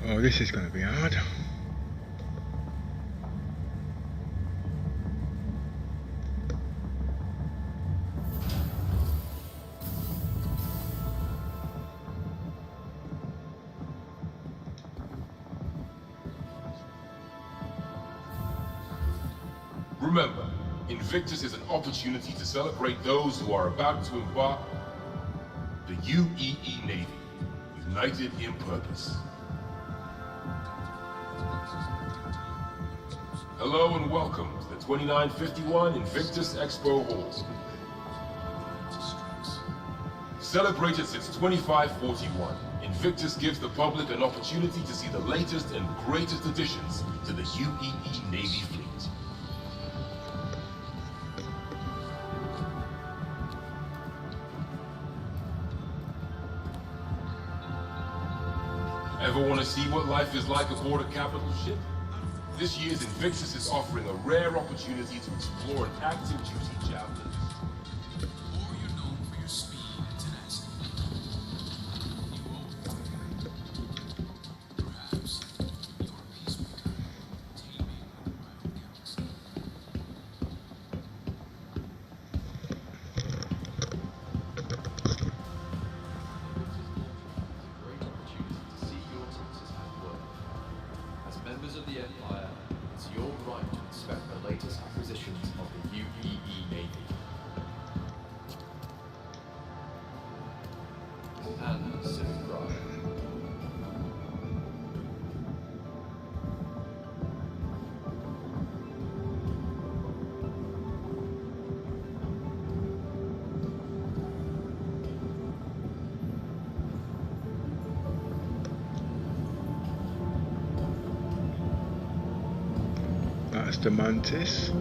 Oh, this is going to be hard. Remember, Invictus is an opportunity to celebrate those who are about to embark the UEE Navy, united in purpose. Hello and welcome to the 2951 Invictus Expo Hall. Celebrated since 2541, Invictus gives the public an opportunity to see the latest and greatest additions to the UEE Navy fleet. Ever want to see what life is like aboard a capital ship? This year's Invictus is offering a rare opportunity to explore an active duty javelin. Or you're known for your speed and tenacity. You owe perhaps you're a peacemaker, taming a rival galaxy. Members of the Empire, it's your right to inspect the latest acquisitions of the UEE Navy. And civic pride. That's the Mantis.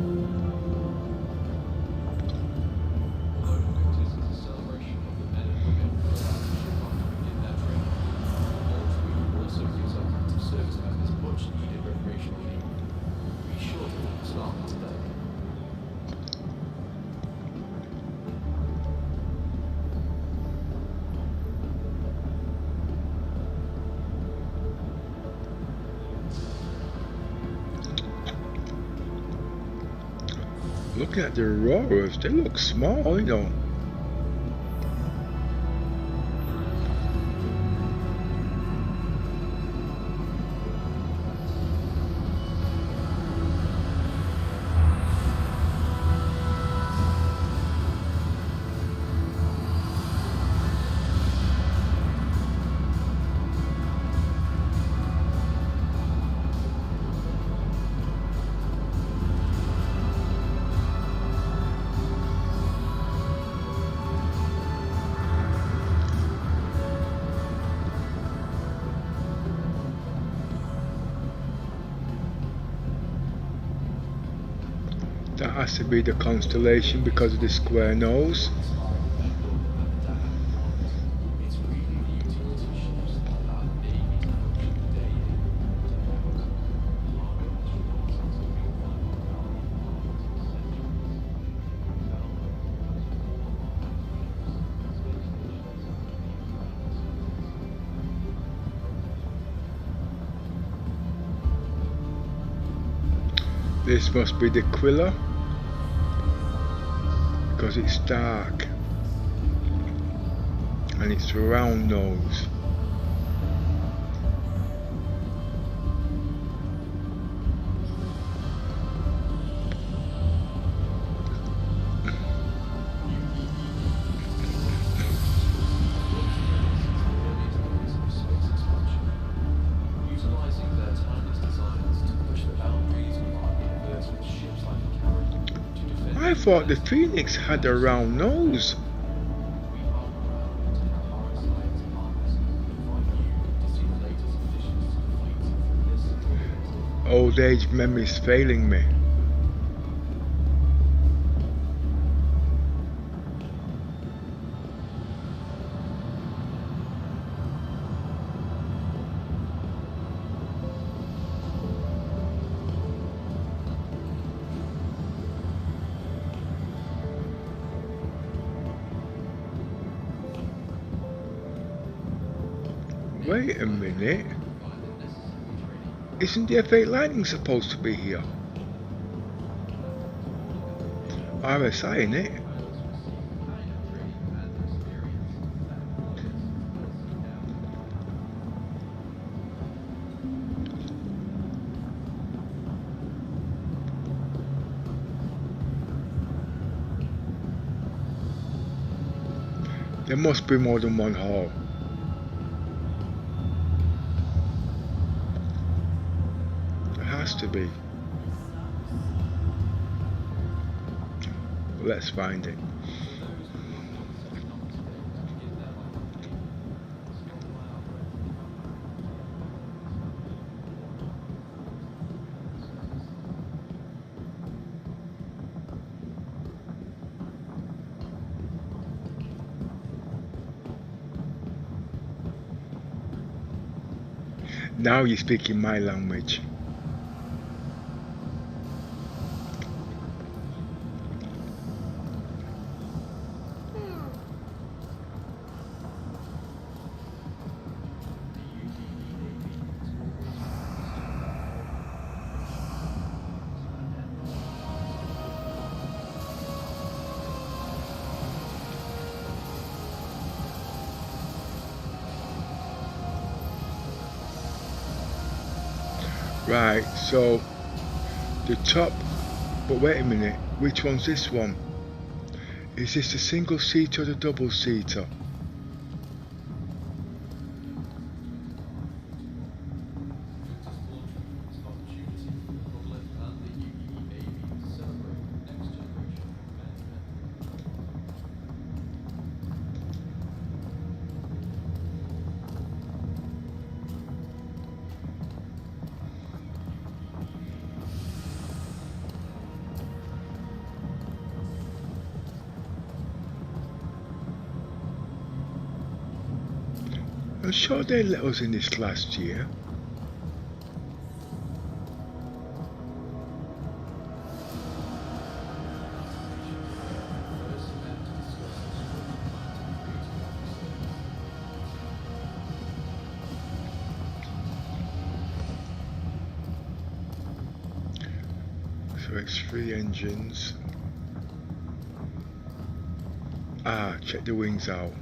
Looking at the Rovers, they look small, you know. That has to be the constellation because of the square nose. This must be the Quilla because it's dark and it's a round nose. thought the Phoenix had a round nose. Old age memories failing me. Wait a minute. Isn't the F8 Lightning supposed to be here? RSI in it. There must be more than one hall. Has to be. Let's find it. Now you're speaking my language. Right, so the top, but wait a minute, which one's this one? Is this the single seater or the double seater? I'm sure they let us in this last year. So it's 3 engines. Ah, check the wings out.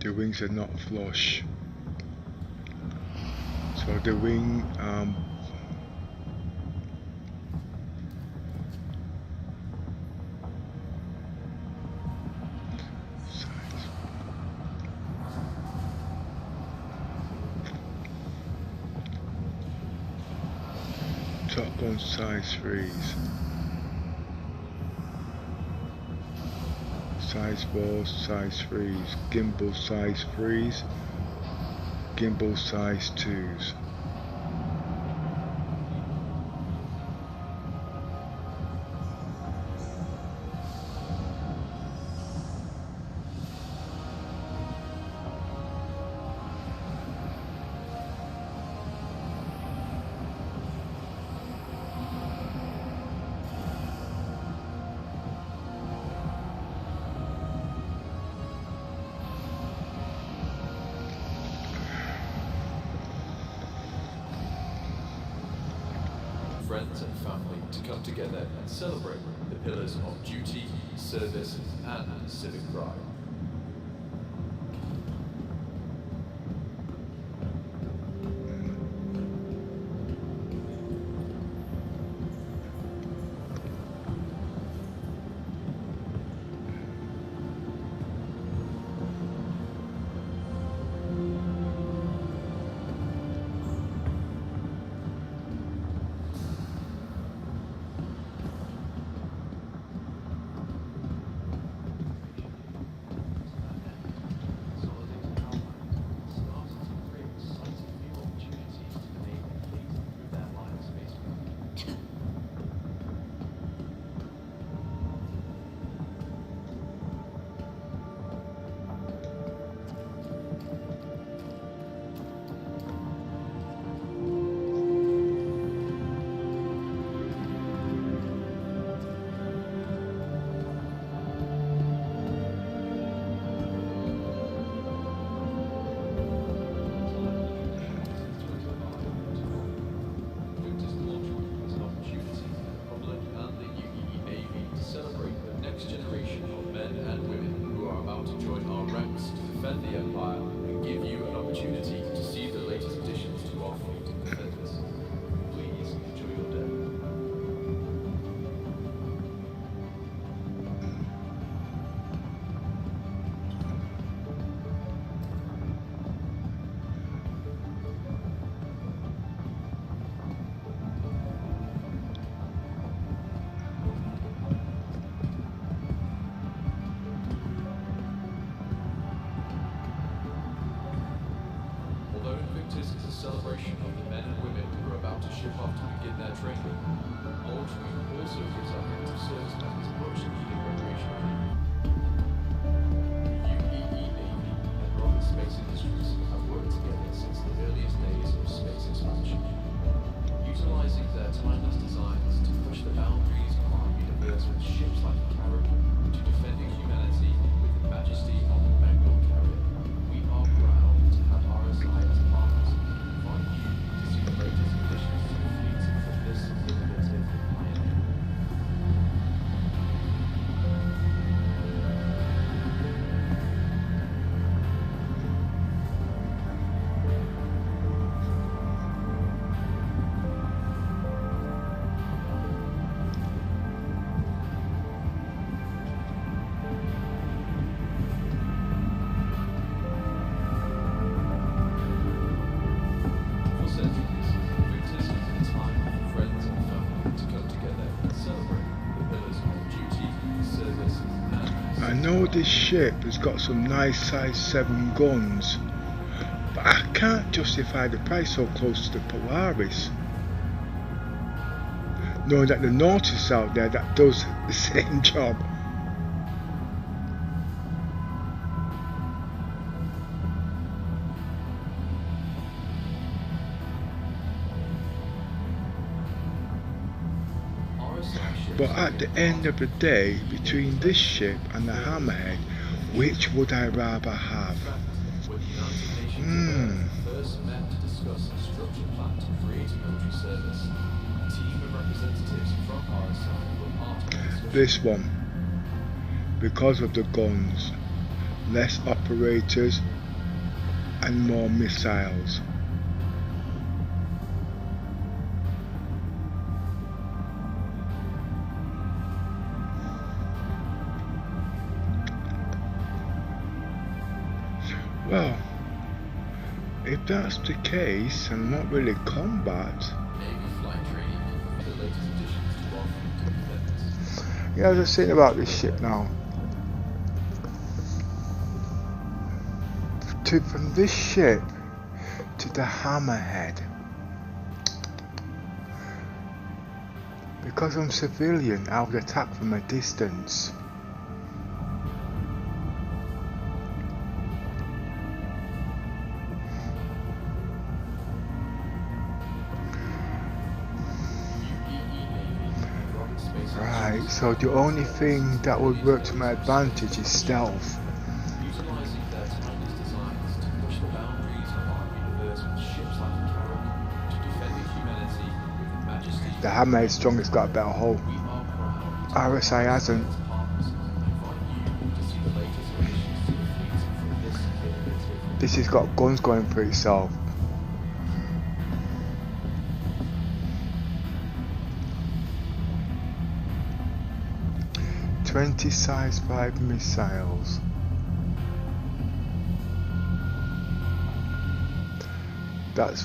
The wings are not flush. So the wing top on size 3s. Size 4s, size 3s, gimbal size 3s, gimbal size 2s. Friends and family to come together and celebrate the pillars of duty, service, and civic pride. proud to join our ranks to defend the Empire and give you an opportunity to see the latest additions to our fleet of defenders. Please enjoy your day. Although Invictus is a celebration of the men and women who are about to ship off to begin their training, Lord Tweed also gives our active service members much needed recreational training. The UEE Navy and Rover Space Industries have worked together since the earliest days of space expansion, utilizing their timeless designs to push the boundaries of our universe with ships like Carrack to defending humanity with the majesty of the Bengal Carrick. We are proud to have RSI as partners and invite you to see the latest additions to the fleet from this innovative pioneer. For centuries, Invictus has been a time for friends and family to come together and celebrate the pillars of duty, service, and I know this ship has got some nice size 7 guns, but I can't justify the price so close to the Polaris, knowing that the Nautilus out there that does the same job. But at the end of the day, between this ship and the Hammerhead, which would I rather have? when the United Nations first met to discuss a structured plan to create a military service. A team of representatives from RSI were part of the discussion. This one, because of the guns, less operators and more missiles. Well, if that's the case and not really combat, Navy flight training and the latest additions to our fleet of defenders. yeah, I was just thinking about this ship now. From this ship to the Hammerhead, because I'm civilian, I would attack from a distance. Right, so the only thing that would work to my advantage is stealth. Utilizing their timeless designs to push the boundaries of our universe with ships like Carrack to defending humanity with the majesty. The Hammerhead's strongest got a better hull. We are proud to RSI hasn't. partners and invite you to see the latest additions to the fleet from this innovative. This has got guns going for itself. "20 size 5 missiles. That's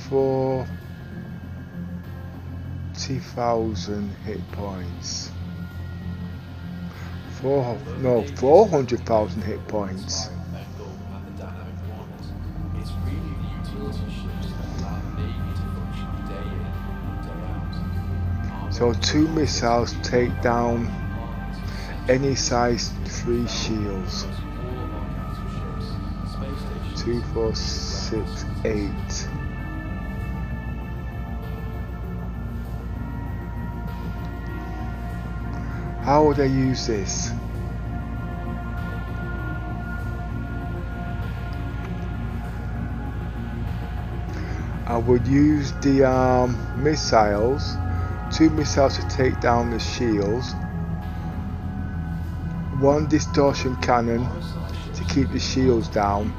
40,000 hit points. 400,000 hit points. Bengal and the dynamic ones. It's really the utility ships that allow the Navy to function day in and day out. So 2 missiles take down any size 3 shields. 2, 4, 6, 8. How would I use this? I would use the missiles, 2 missiles to take down the shields, one distortion cannon to keep the shields down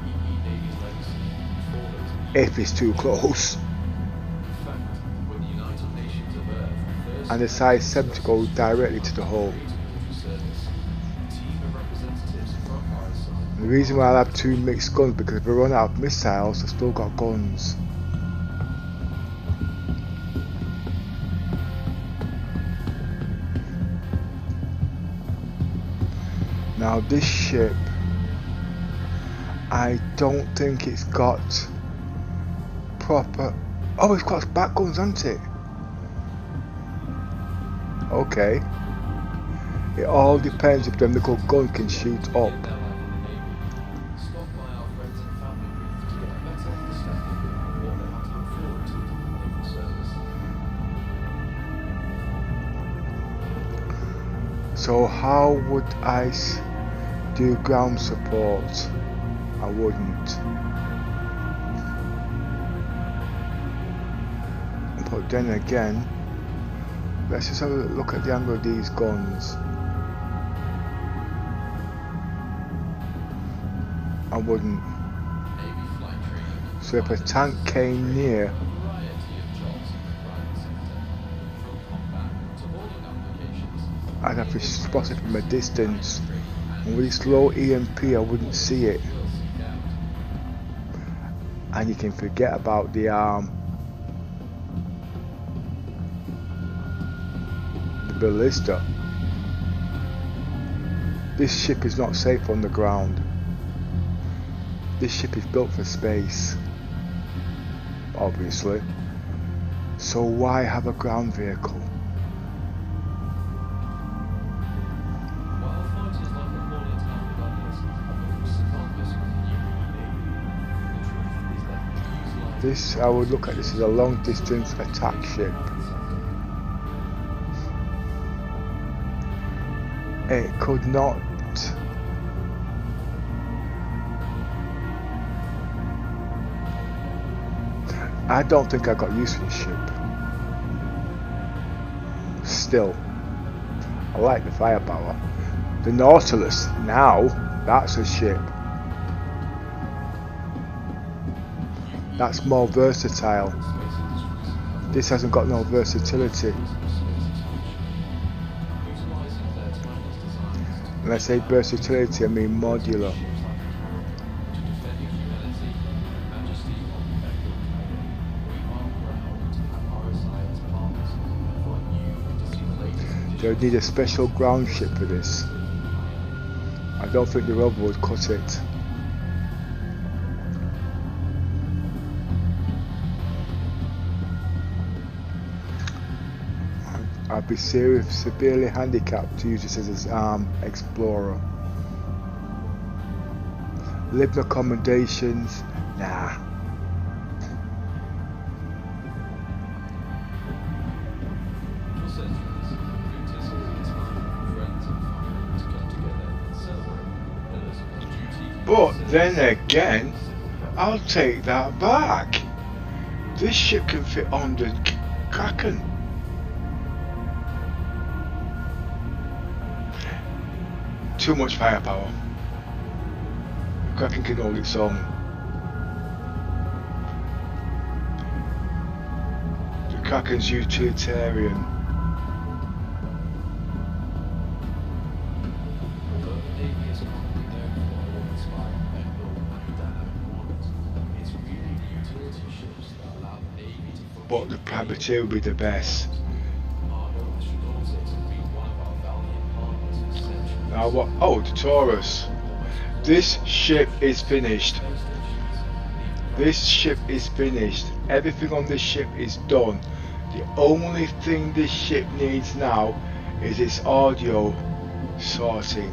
if it's too close, and a size 7 to go directly to the hull. The reason why I have 2 mixed guns, because if I run out of missiles, I've still got guns. Now this ship, I don't think it's got proper... Oh, it's got back guns, hasn't it? Okay. It all depends if them little gun can shoot up. So how would I do ground support? I wouldn't. But then again, let's just have a look at the angle of these guns. I wouldn't. So if a tank came near, I'd have to spot it from a distance, and with its low EMP I wouldn't see it. And you can forget about the ballista. This ship is not safe on the ground. This ship is built for space, obviously. So why have a ground vehicle? This, I would look at this as a long distance attack ship. It could not. I don't think I got used to this ship. Still, I like the firepower. The Nautilus, now, that's a ship. That's more versatile. This hasn't got no versatility. When I say versatility, I mean modular. They would need a special ground ship for this. I don't think the Rover would cut it. I'd be severely handicapped to use this as an explorer. Living accommodations, nah. But then again, I'll take that back. This ship can fit on the Kraken. Too much firepower. The Kraken can hold its own. The Kraken's utilitarian. But the privateer will be the best. Now what? Oh, the Taurus. This ship is finished. This ship is finished. Everything on this ship is done. The only thing this ship needs now is its audio sorting.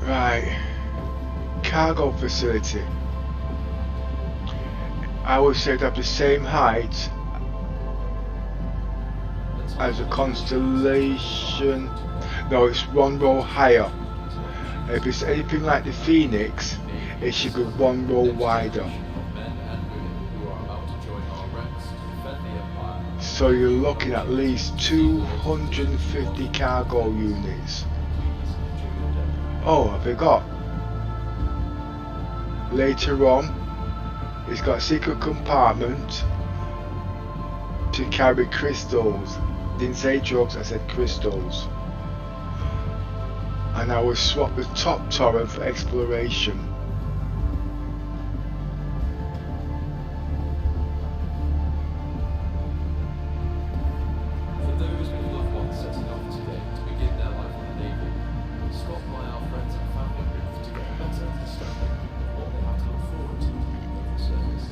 Right. Cargo facility. I would say to have the same height as a Constellation. No, it's one row higher. If it's anything like the Phoenix, it should be one row wider. So you're looking at least 250 cargo units. Oh, I forgot. Later on, it's got a secret compartment to carry crystals. Didn't say drugs, I said crystals. And I will swap the top turret for exploration. For those with loved ones setting off today to begin their life in the Navy, stop by our friends and family group to get a better understanding of what they have to look forward to in the service.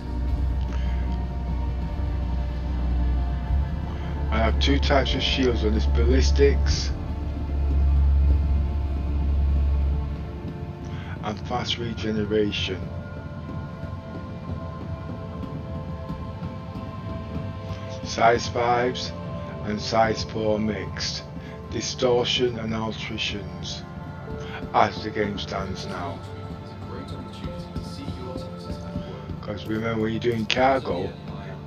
I have two types of shields on this: ballistics and fast regeneration. Size 5s and size 4 mixed. Distortion and alterations as the game stands now. Because remember, when you're doing cargo,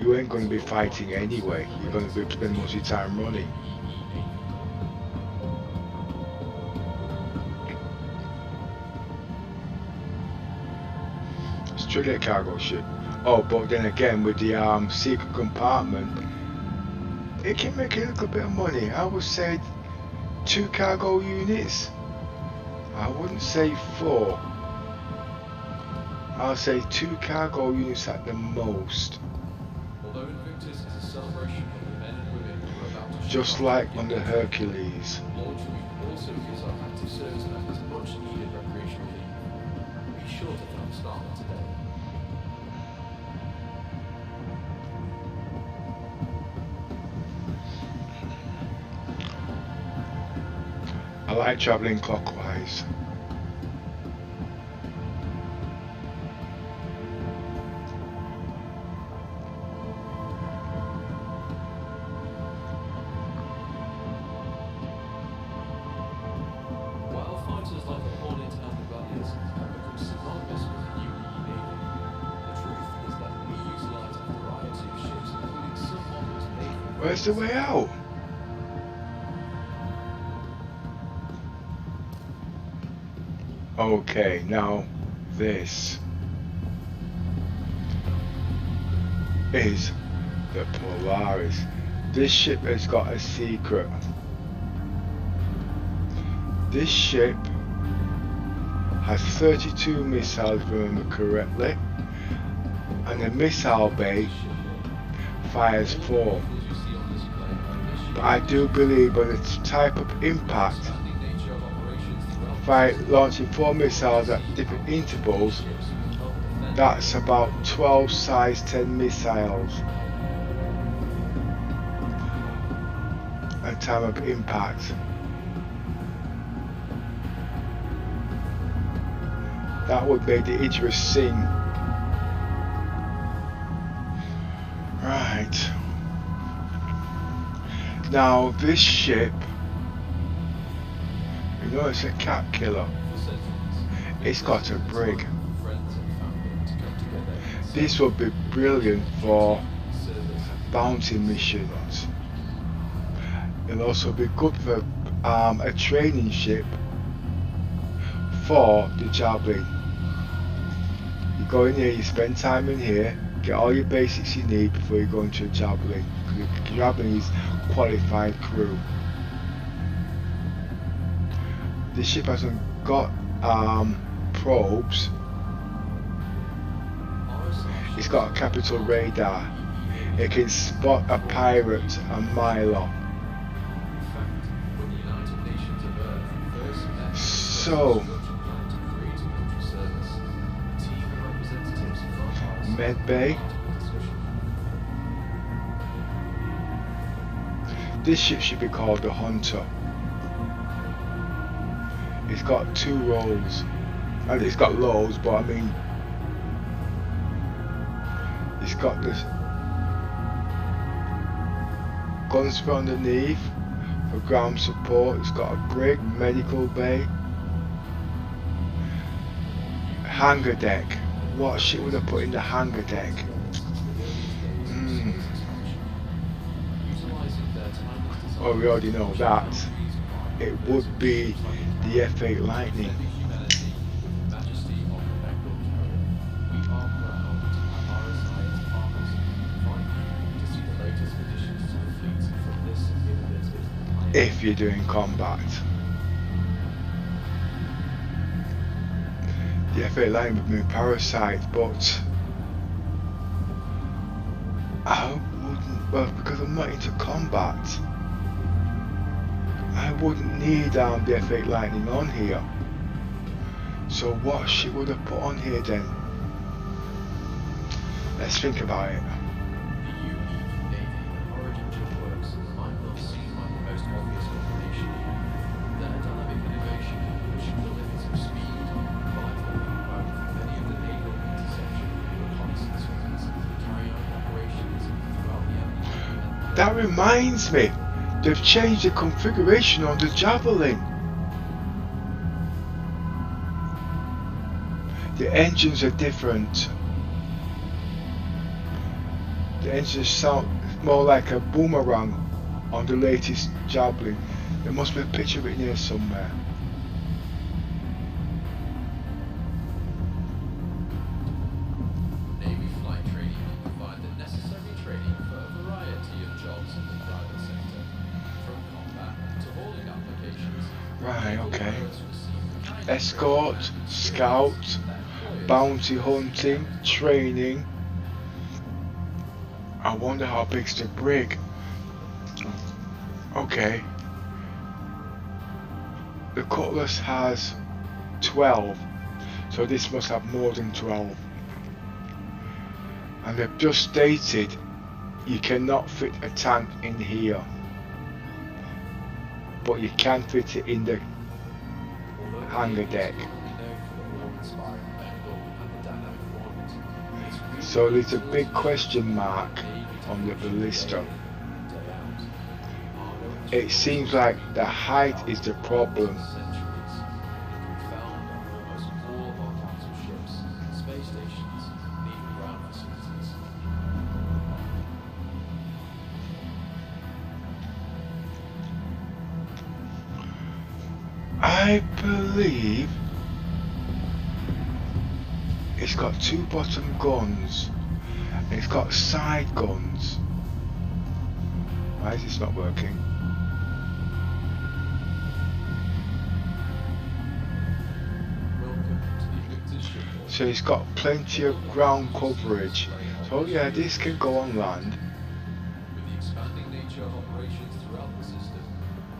you ain't going to be fighting anyway. You're going to be spending most of your time running. Strictly a cargo ship. Oh, but then again, with the secret compartment, it can make a little bit of money. I would say 2 cargo units. I wouldn't say 4. I'll say 2 cargo units at the most. Although Invictus is a celebration of the men and women who are about to Just like on the Hercules. Launch Week also gives our active service members much needed recreational leave. Be sure to thank Starman today. I like travelling clockwise. While fighters like the Hornet and the Valiant have become synonymous with the UEE Navy, the truth is that we utilize a variety of ships, including some models made from... Where's the way out? Okay, now this is the Polaris. This ship has got a secret. This ship has 32 missiles, if I remember correctly, and the missile bay fires 4. But I do believe by the type of impact, by launching 4 missiles at different intervals, that's about 12 size 10 missiles at time of impact. That would make the Idris sing. Right. Now this ship, you know, it's a cat killer. It's got a brig. This would be brilliant for bounty missions. It'll also be good for a training ship for the javelin. You go in here, you spend time in here, get all your basics you need before you go into a javelin. Because the javelin is qualified crew. This ship hasn't got probes. It's got a capital radar. It can spot a pirate a mile off. So, med bay. This ship should be called the Hunter. It's got 2 roles, and it's got loads, but I mean, it's got this guns for underneath for ground support. It's got a brig, medical bay, hangar deck. What shit would I put in the hangar deck? Well, we already know that. It would be the F8 Lightning. If you're doing combat. The F8 Lightning would move parasites, but I wouldn't, well, because I'm not into combat, I wouldn't need the F8 Lightning on here. So what she would have put on here then? Let's think about it. The UEE Navy Origin Jump Works might not seem like the most obvious combination here. Their dynamic innovation, which the limits of speed, vital both many of the naval interception and reconnaissance units carry out operations throughout the enemy. That reminds me, they've changed the configuration on the Javelin. The engines are different. The engines sound more like a boomerang on the latest Javelin. There must be a picture of it here somewhere. Navy flight training will provide the necessary training for a variety of jobs in the private sector, from combat to hauling applications. Right, okay. Escort, scout, bounty hunting, training. I wonder how big's the brig. Okay. The Cutlass has 12, so this must have more than 12. And they've just stated you cannot fit a tank in here, but you can fit it in the hangar deck. So there's a big question mark on the ballista. It seems like the height is the problem. I believe it's got two bottom guns and it's got side guns. Why is this not working? So it's got plenty of ground coverage. So yeah, this can go on land. With the expanding nature of operations throughout the system,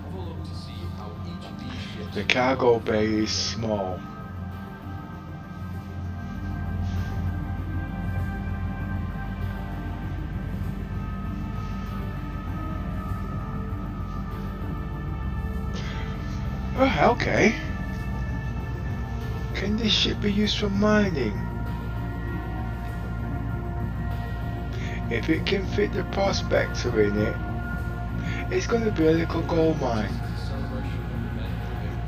have a look to see how each of these ships... The cargo bay is small. Oh, okay. Can this ship be used for mining? If it can fit the prospector in it, it's going to be a little gold mine.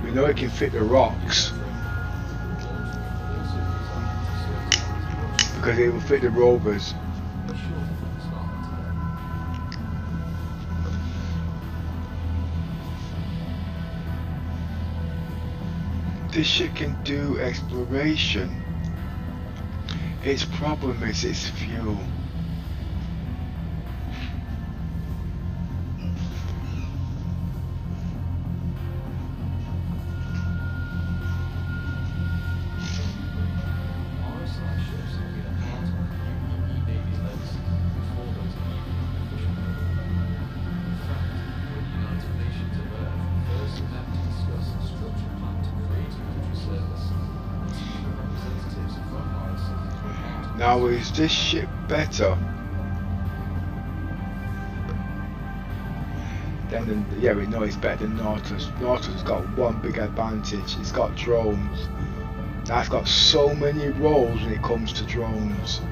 We know it can fit the rocks because it will fit the rovers. This ship can do exploration. Its problem is its fuel. Now is this ship better? Then yeah, we know it's better than Nautilus. Nautilus has got one big advantage, it's got drones. Now it's got so many roles when it comes to drones.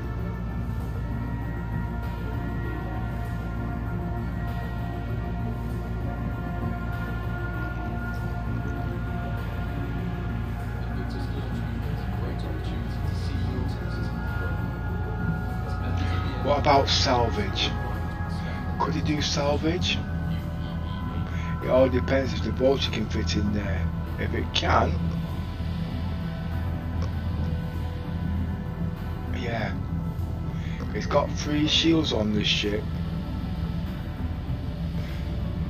What about salvage? Could he do salvage? It all depends if the vulture can fit in there. If it can, yeah. It's got 3 shields on this ship.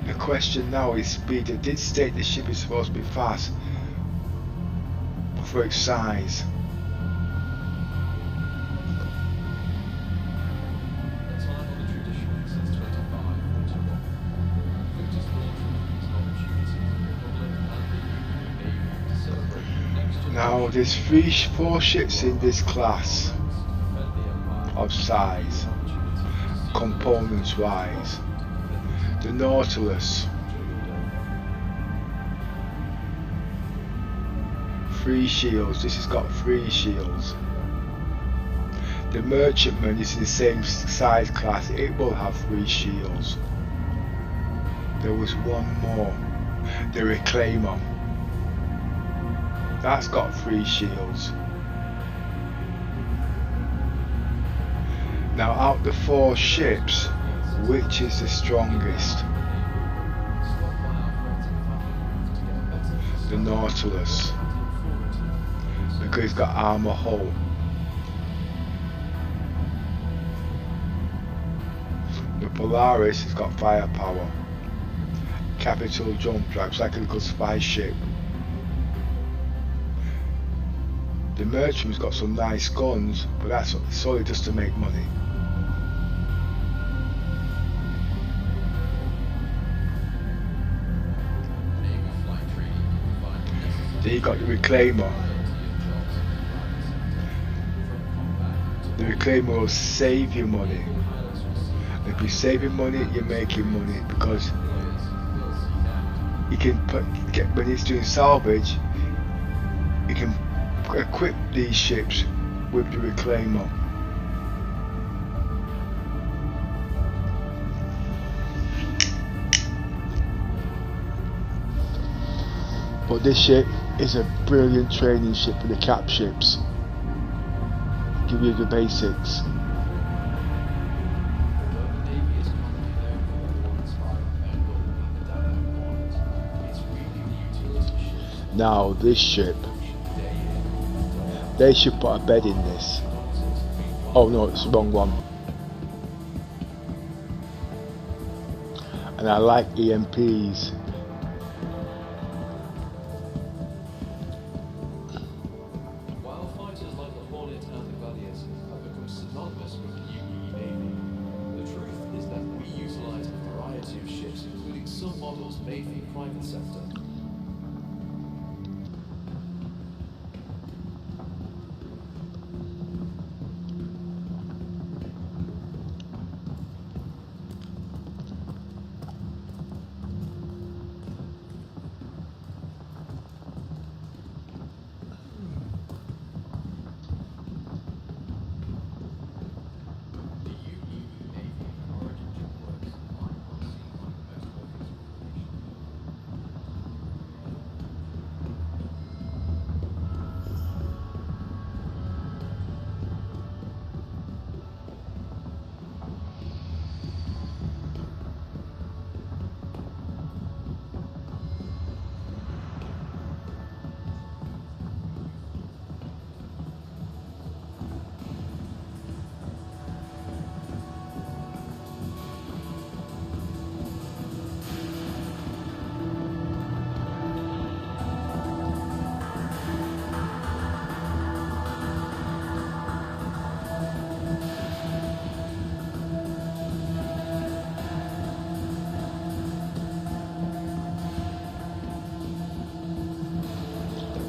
The question now is speed. It did state the ship is supposed to be fast for its size. Now there's 4 ships in this class of size, components wise. The Nautilus, 3 shields. This has got 3 shields. The Merchantman is in the same size class. It will have 3 shields. There was one more. The Reclaimer. That's got 3 shields. Now out the 4 ships, which is the strongest? The Nautilus, because it's got armor hull. The Polaris has got firepower, capital jump drive, like a little spy ship. The Merchantman's got some nice guns, but that's solely just to make money. Then you got the Reclaimer. The Reclaimer will save you money. If you're saving money, you're making money, because you can get, when it's doing salvage, you can equip these ships with the Reclaimer. But this ship is a brilliant training ship for the cap ships. Give you the basics. Now this ship, they should put a bed in this. Oh no, it's the wrong one. And I like EMPs. While fighters like the Hornet and the Gladiator have become synonymous with the UEE Navy, the truth is that we utilize a variety of ships, including some models made for the private sector.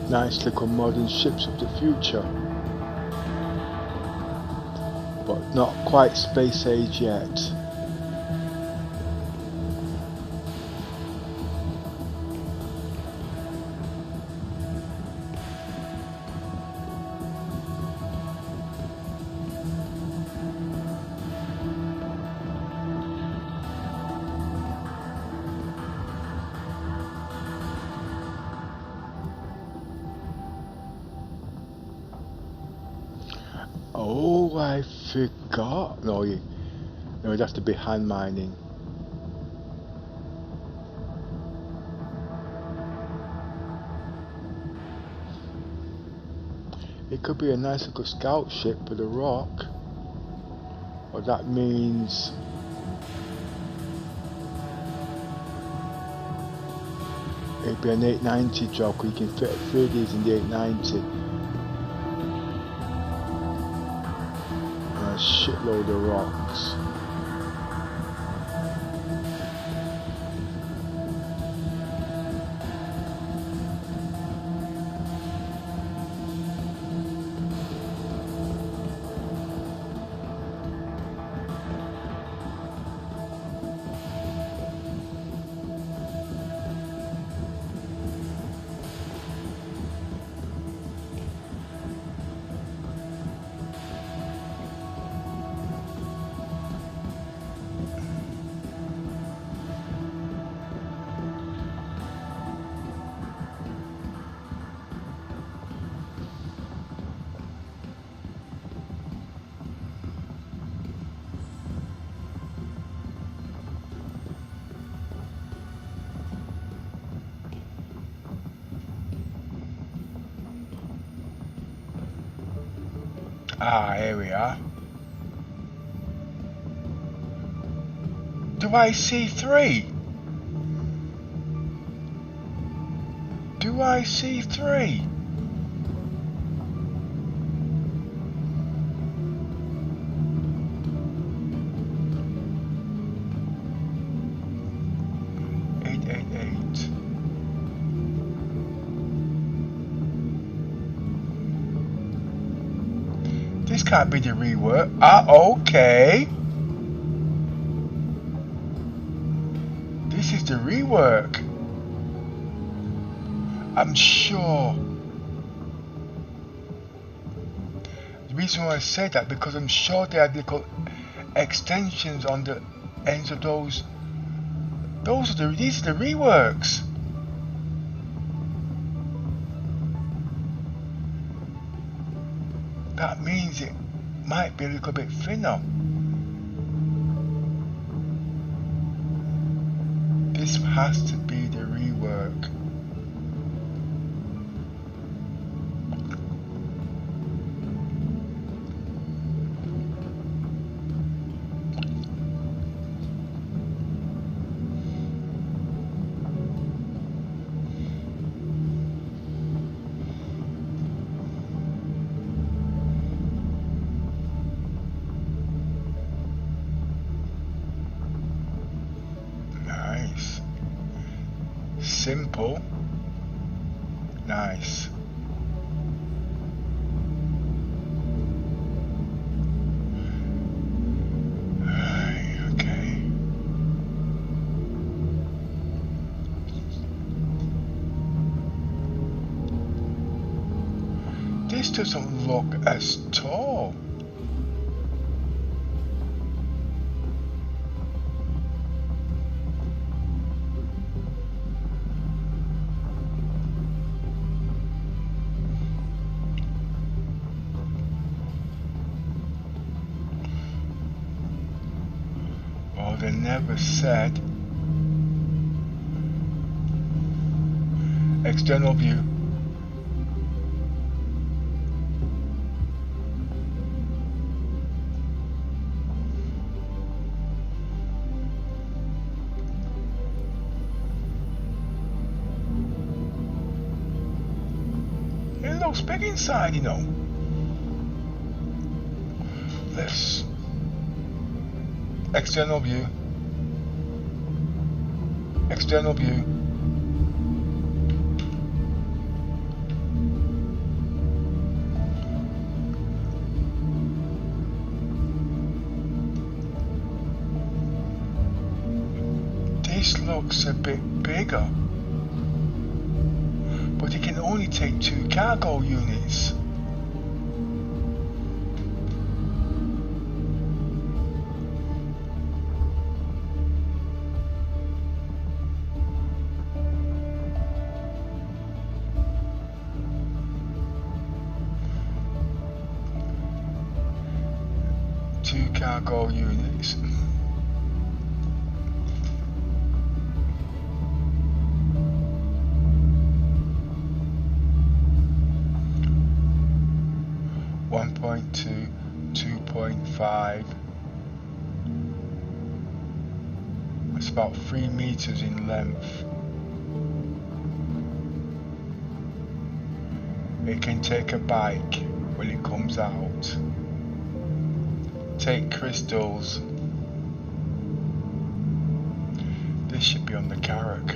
Nice little modern ships of the future, but not quite space age yet. Oh, I forgot. No, it'd have to be hand mining. It could be a nice little scout ship for the Rock. Or that means it'd be an 890 job, because you can fit 3 of these in the 890. And a shitload of rocks. Ah, here we are. Do I see 3? Do I see 3? This can't be the rework. Ah, okay. This is the rework. I'm sure. The reason why I say that, because I'm sure they had little extensions on the ends of those. These are the reworks. That means it might be a little bit thinner. This has to be the rework. Simple. Nice. Okay. This doesn't look as tall. They never said. External view. It looks big inside, you know. Let's external view. External view. This looks a bit bigger, but it can only take 2 cargo units. Cargo units. 2.2, 2.5. It's about 3 meters in length. It can take a bike when it comes out. Take crystals. This should be on the Carrack.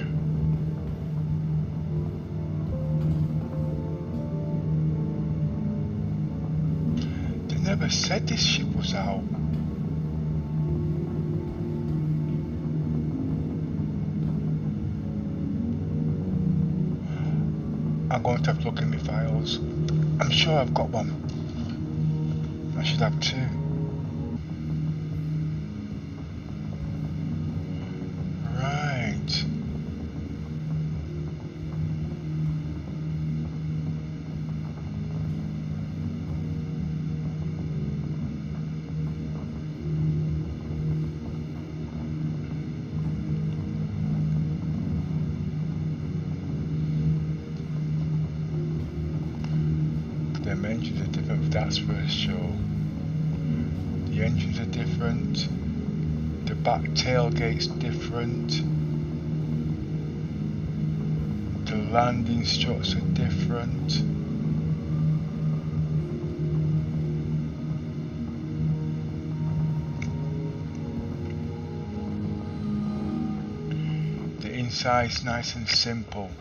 They never said this ship was out. I'm going to have to look in my files. I'm sure I've got one. I should have 2. Right. The engines are different, that's for sure. The engines are different. The back tailgate's different. The landing struts are different. The inside's nice and simple.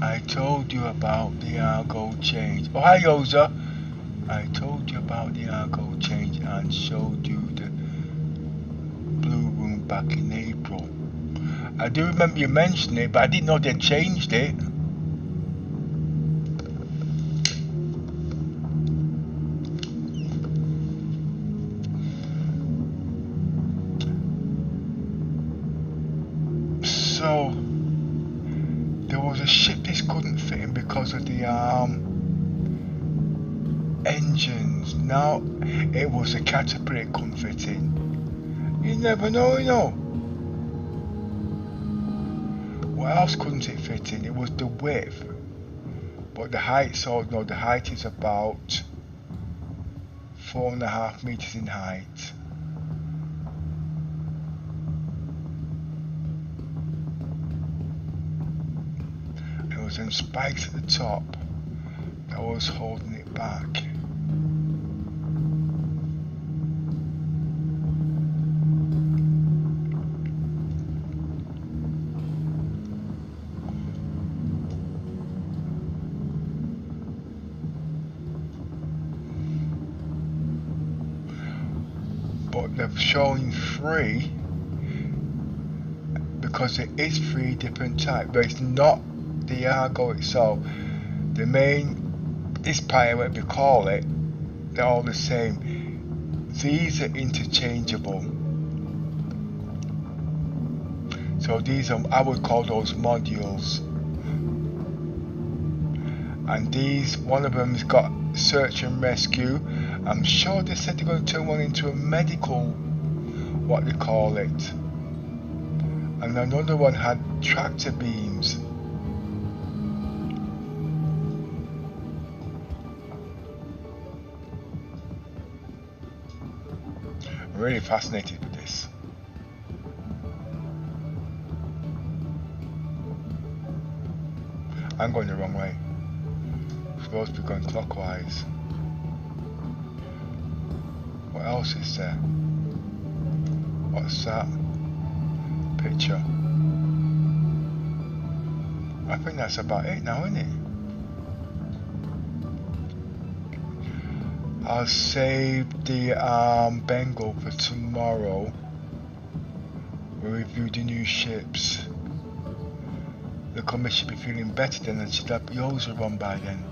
I told you about the Argo change. Oh, hi, Yoza. I told you about the Argo change and showed you the blue room back in April. I do remember you mentioning it, but I didn't know they changed it. So there was a ship this couldn't fit in because of the engines. Now it was a Caterpillar it couldn't fit in. You never know, you know. What else couldn't it fit in? It was the width. But the height, so no, the height is about 4.5 meters in height. There was some spikes at the top that was holding it back. But they're showing 3 because it is 3 different types, but it's not the Argo itself. The main, this pilot, whatever you call it, they're all the same. These are interchangeable. So these are, I would call those modules. And these, one of them's got search and rescue. I'm sure they said they're going to turn one into a medical, what they call it. And another one had tractor beams. I'm really fascinated with this. I'm going the wrong way. I'm supposed to be going clockwise. What else is there? What's that? Picture. I think that's about it now, isn't it? I'll save the Bengal for tomorrow. We'll review the new ships. The committee should be feeling better then, and should have Yoza on by then.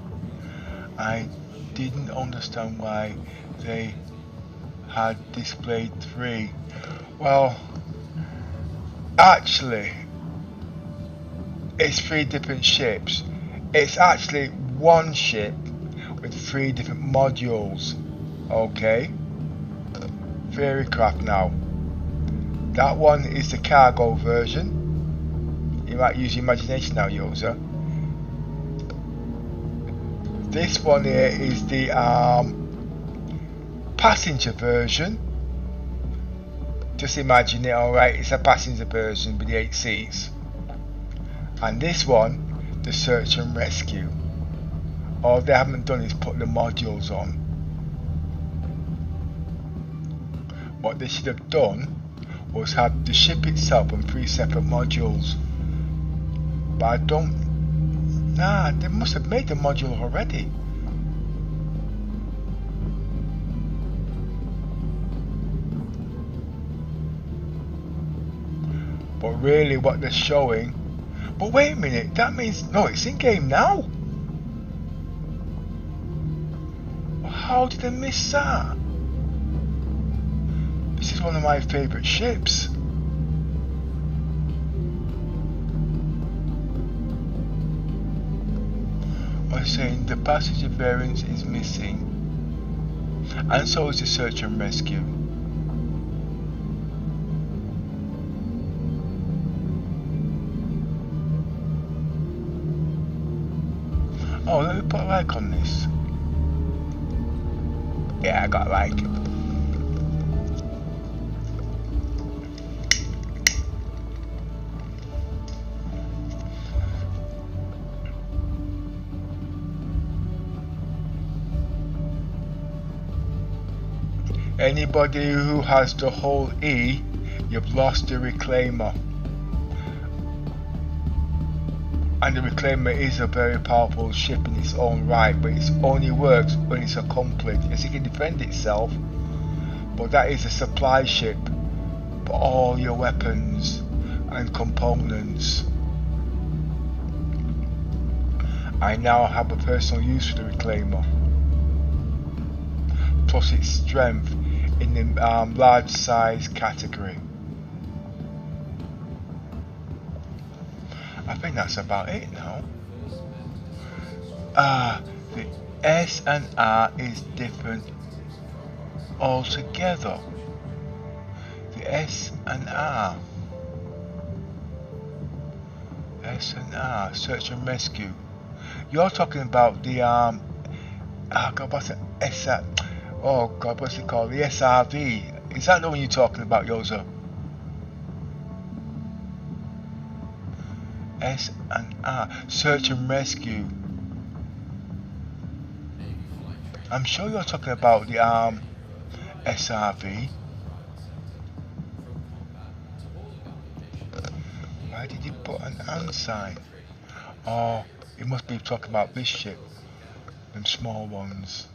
I didn't understand why they had displayed 3. Well, actually, it's 3 different ships. It's actually one ship with 3 different modules. Okay, theory craft now. That one is the cargo version. You might use your imagination now, user. This one here is the passenger version. Just imagine it, alright, it's a passenger version with the 8 seats. And this one, the search and rescue. All they haven't done is put the modules on. What they should have done was have the ship itself on 3 separate modules. But I don't... Nah, they must have made the module already. But really what they're showing... But wait a minute, that means... No, it's in game now. How did I miss that? This is one of my favourite ships. I'm saying the passenger variant is missing. And so is the search and rescue. Oh, let me put a like on this. Yeah, I got a like. Anybody who has the whole E, you've lost the reclaimer. And the reclaimer is a very powerful ship in its own right, but it only works when it's accomplished. Yes, it can defend itself, but that is a supply ship for all your weapons and components. I now have a personal use for the reclaimer, plus its strength in the large size category. I think that's about it now. The S and R is different altogether. The S and R. S and R, search and rescue. You're talking about the oh God, what's it? Oh God, what's it called? The SRV. Is that the one you're talking about, Yoza? S and R, search and rescue. I'm sure you're talking about the SRV. Why did you put an and sign? Oh, it must be talking about this ship, them small ones.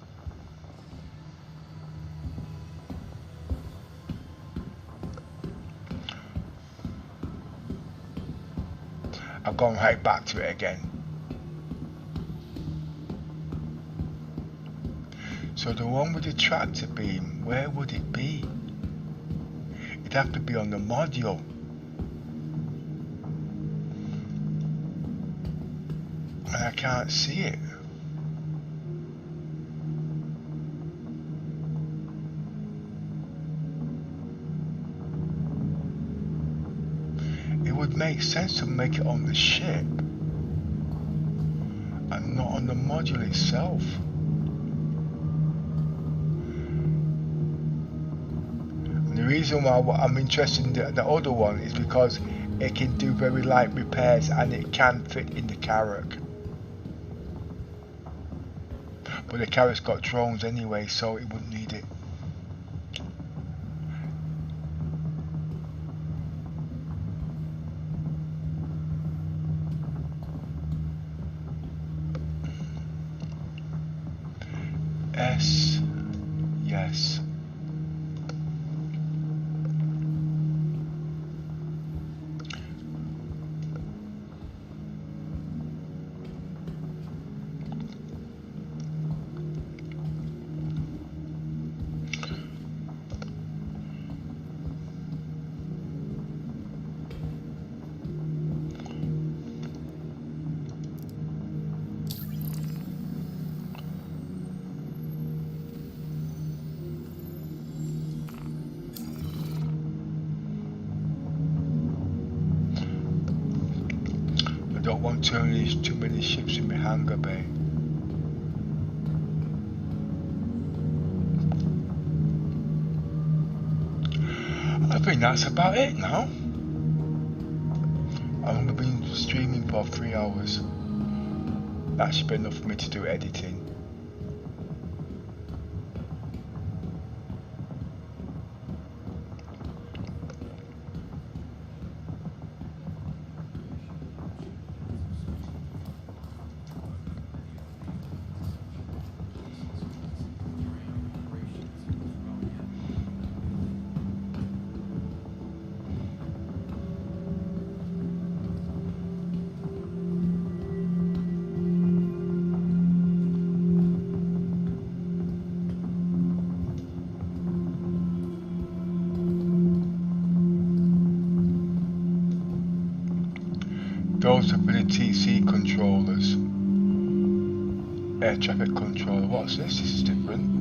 I've gone right back to it again. So the one with the tractor beam, where would it be? It'd have to be on the module. And I can't see it. It would make sense to make it on the ship and not on the module itself. And the reason why I'm interested in the other one is because it can do very light repairs and it can fit in the Carrack. But the Carrack's got drones anyway, so it wouldn't need it. S, yes. don't want too many ships in my hangar bay. I think that's about it now. I've only been streaming for 3 hours. That should be enough for me to do editing. Those are for the TC controllers. Air traffic controller. What's this? This is different.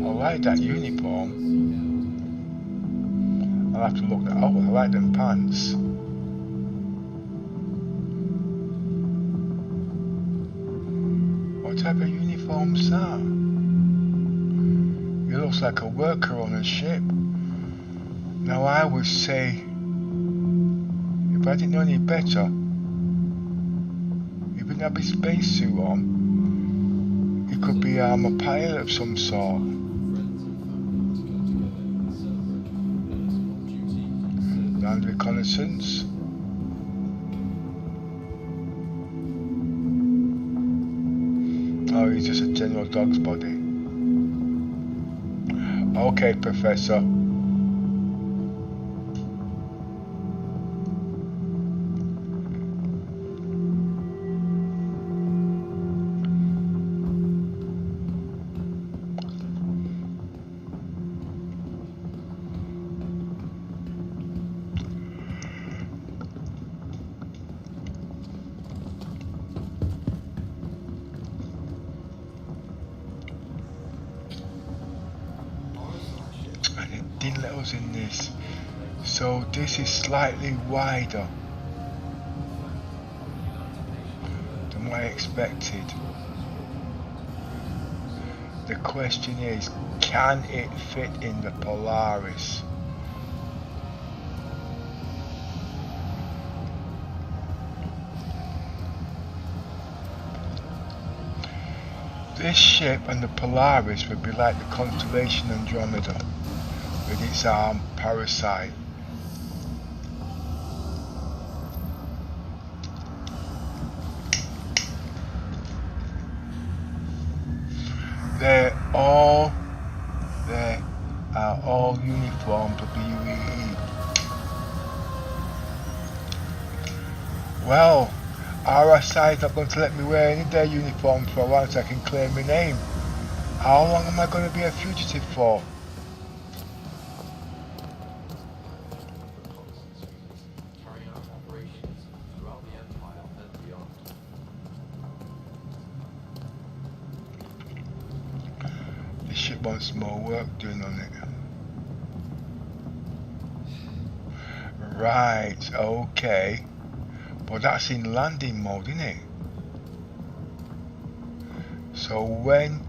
I like that uniform. I'll have to look that up. I like them pants. What type of uniform's that? He looks like a worker on a ship. Now I would say, if I didn't know any better, he wouldn't have his spacesuit on. He could be a pilot of some sort. Land reconnaissance. Oh, he's just a general dog's body. Okay, Professor. Didn't let us in this, so this is slightly wider than what I expected. The question is, can it fit in the Polaris? This ship and the Polaris would be like the constellation Andromeda with its parasite. They are all uniformed of the UEE. Well, RSI is not going to let me wear any of their uniforms for a while so I can claim my name. How long am I going to be a fugitive for? This ship wants more work doing on it. Right, okay. But that's in landing mode, isn't it? So when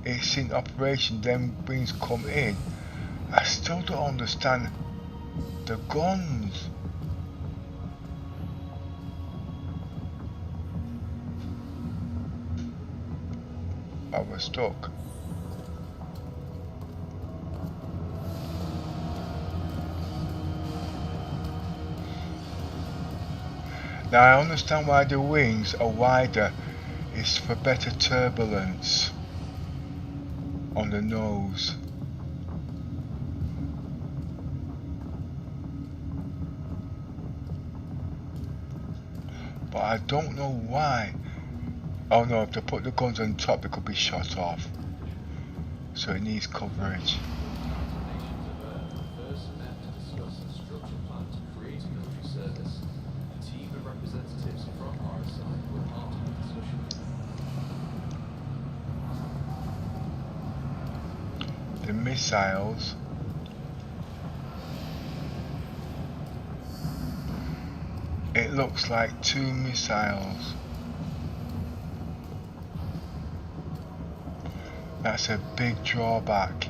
it's in operation, then wings come in. I still don't understand the guns. I was stuck. Now I understand why the wings are wider. It's for better turbulence on the nose. But I don't know why. Oh no, if they put the guns on top, it could be shot off. So it needs coverage. the missiles. It looks like 2 missiles. That's a big drawback.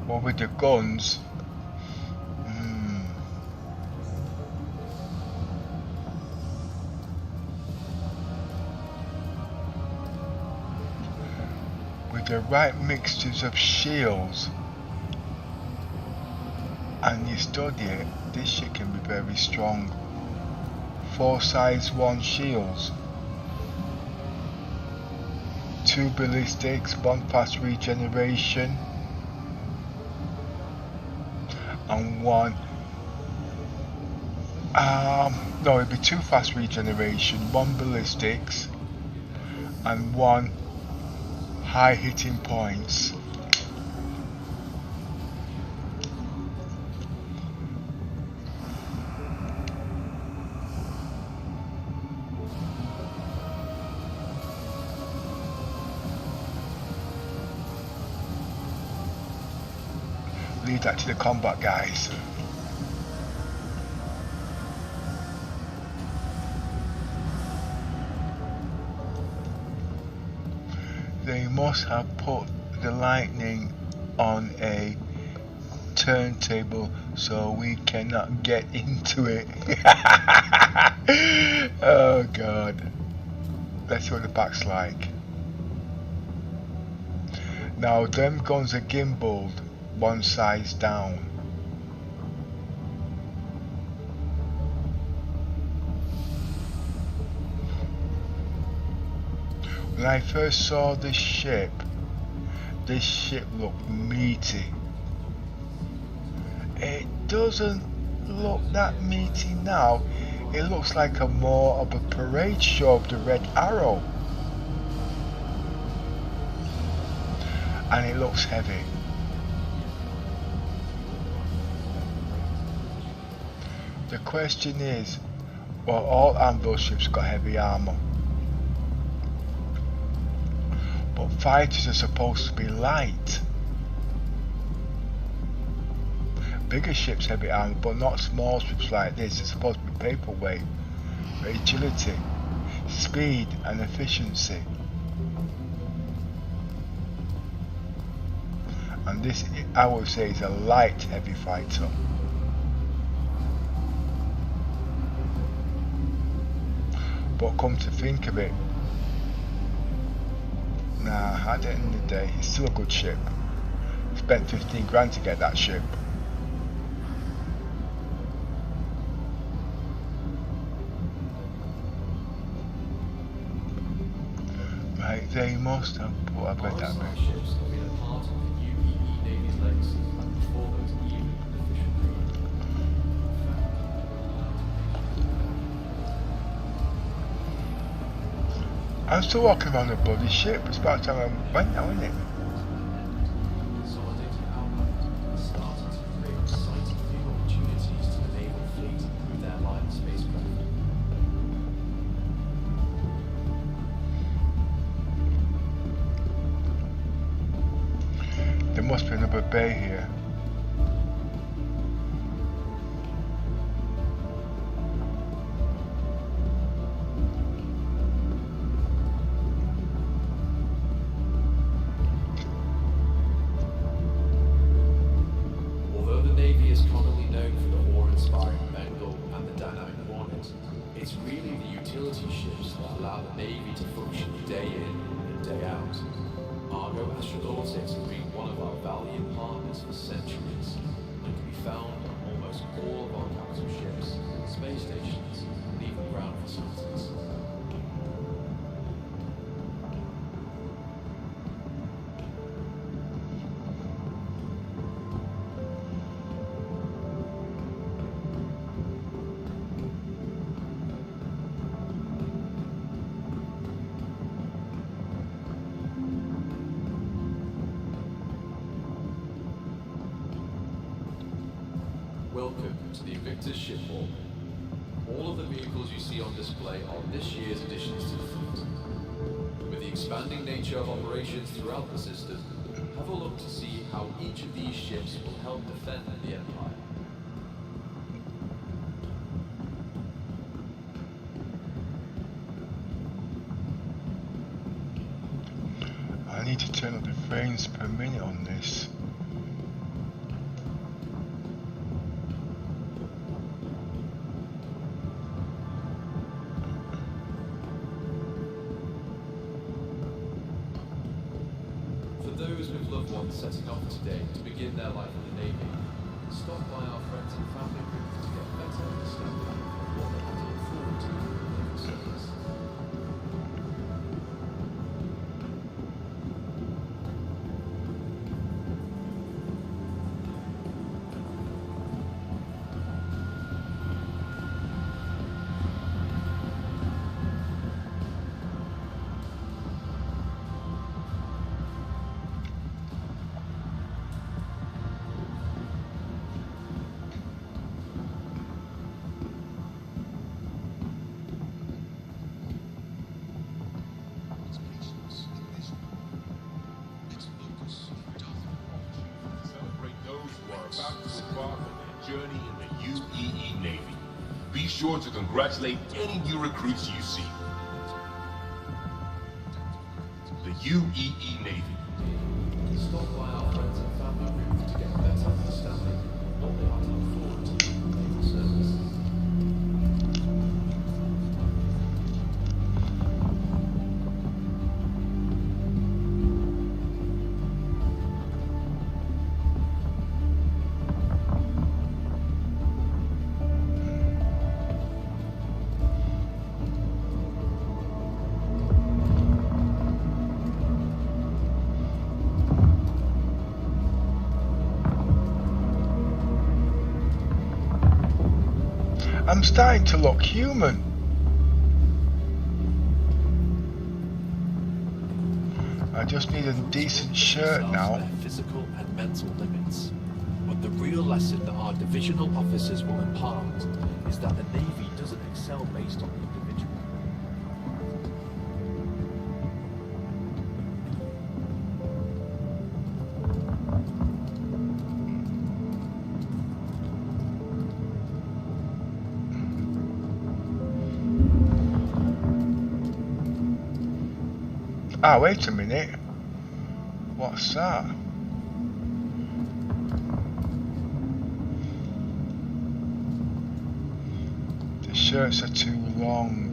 Well, with the guns, with the right mixtures of shields, and you study it, this shit can be very strong. 4 size 1 shields, 2 ballistics, 1 fast regeneration, and 1 no, it'd be 2 fast regeneration, 1 ballistics, and 1 high hitting points. Leave that to the combat guys. They must have put the lightning on a turntable so we cannot get into it. Oh god. Let's see what the back's like. Now them guns are gimbaled 1 size down. When I first saw this ship looked meaty. It doesn't look that meaty now. It looks like a more of a parade show of the Red Arrow. And it looks heavy. The question is, well, all Anvil ships got heavy armor, but fighters are supposed to be light. Bigger ships heavy armor, but not small ships like this. It's supposed to be paperweight. Agility, speed and efficiency. And this, I would say, is a light heavy fighter. But come to think of it, nah, at the end of the day, it's still a good ship. Spent 15 grand to get that ship. Right, they must have put, I've read that bit. Ships have been a part of the UEE Navy's legacy before there was even an official name. I'm still walking around the bloody ship. It's about time I went now, isn't it? Consolidating outbound, starting to create exciting new opportunities to the naval fleet with their line spacecraft. There must be another bay here. Although the Navy is commonly known for the awe-inspiring Bengal and the dynamic Hornet, it's really the utility ships that allow the Navy to function day in and day out. Argo Astronautics have been one of our valiant partners for centuries and can be found on almost all of our capital ships, space stations, and even ground facilities. Welcome to the Invictus ship hall. All of the vehicles you see on display are this year's additions to the fleet. With the expanding nature of operations throughout the system, have a look to see how each of these ships will help defend the Empire. I need to turn up the frames per minute on this. For those with loved ones setting off today to begin their life in the Navy, stop by our friends and family group to get a better understanding of what they have to look forward to in the naval service. Celebrate those who are about to embark on their journey in the UEE Navy. Be sure to congratulate any new recruits you see. The UEE Navy. Stop by our friends and family group to get a better understanding of what they have to look forward to in the naval service. I'm starting to look human. I just need a decent shirt now. Their physical and mental limits. But the real lesson that our divisional officers will impart is that the Navy doesn't excel based on the individual. Ah, wait a minute. What's that? The shirts are too long.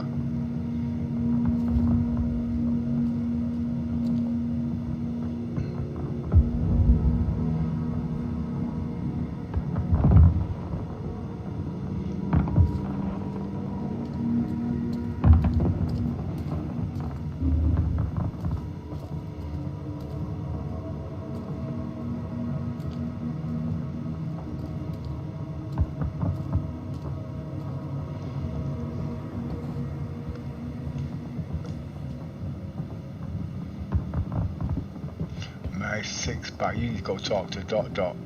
My 6-pack, you need to go talk to Dot Dot.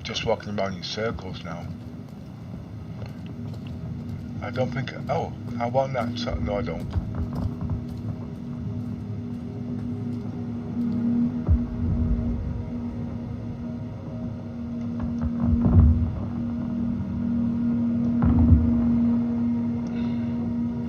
Just walking around in circles now. I don't think. Oh, I want that. No, I don't.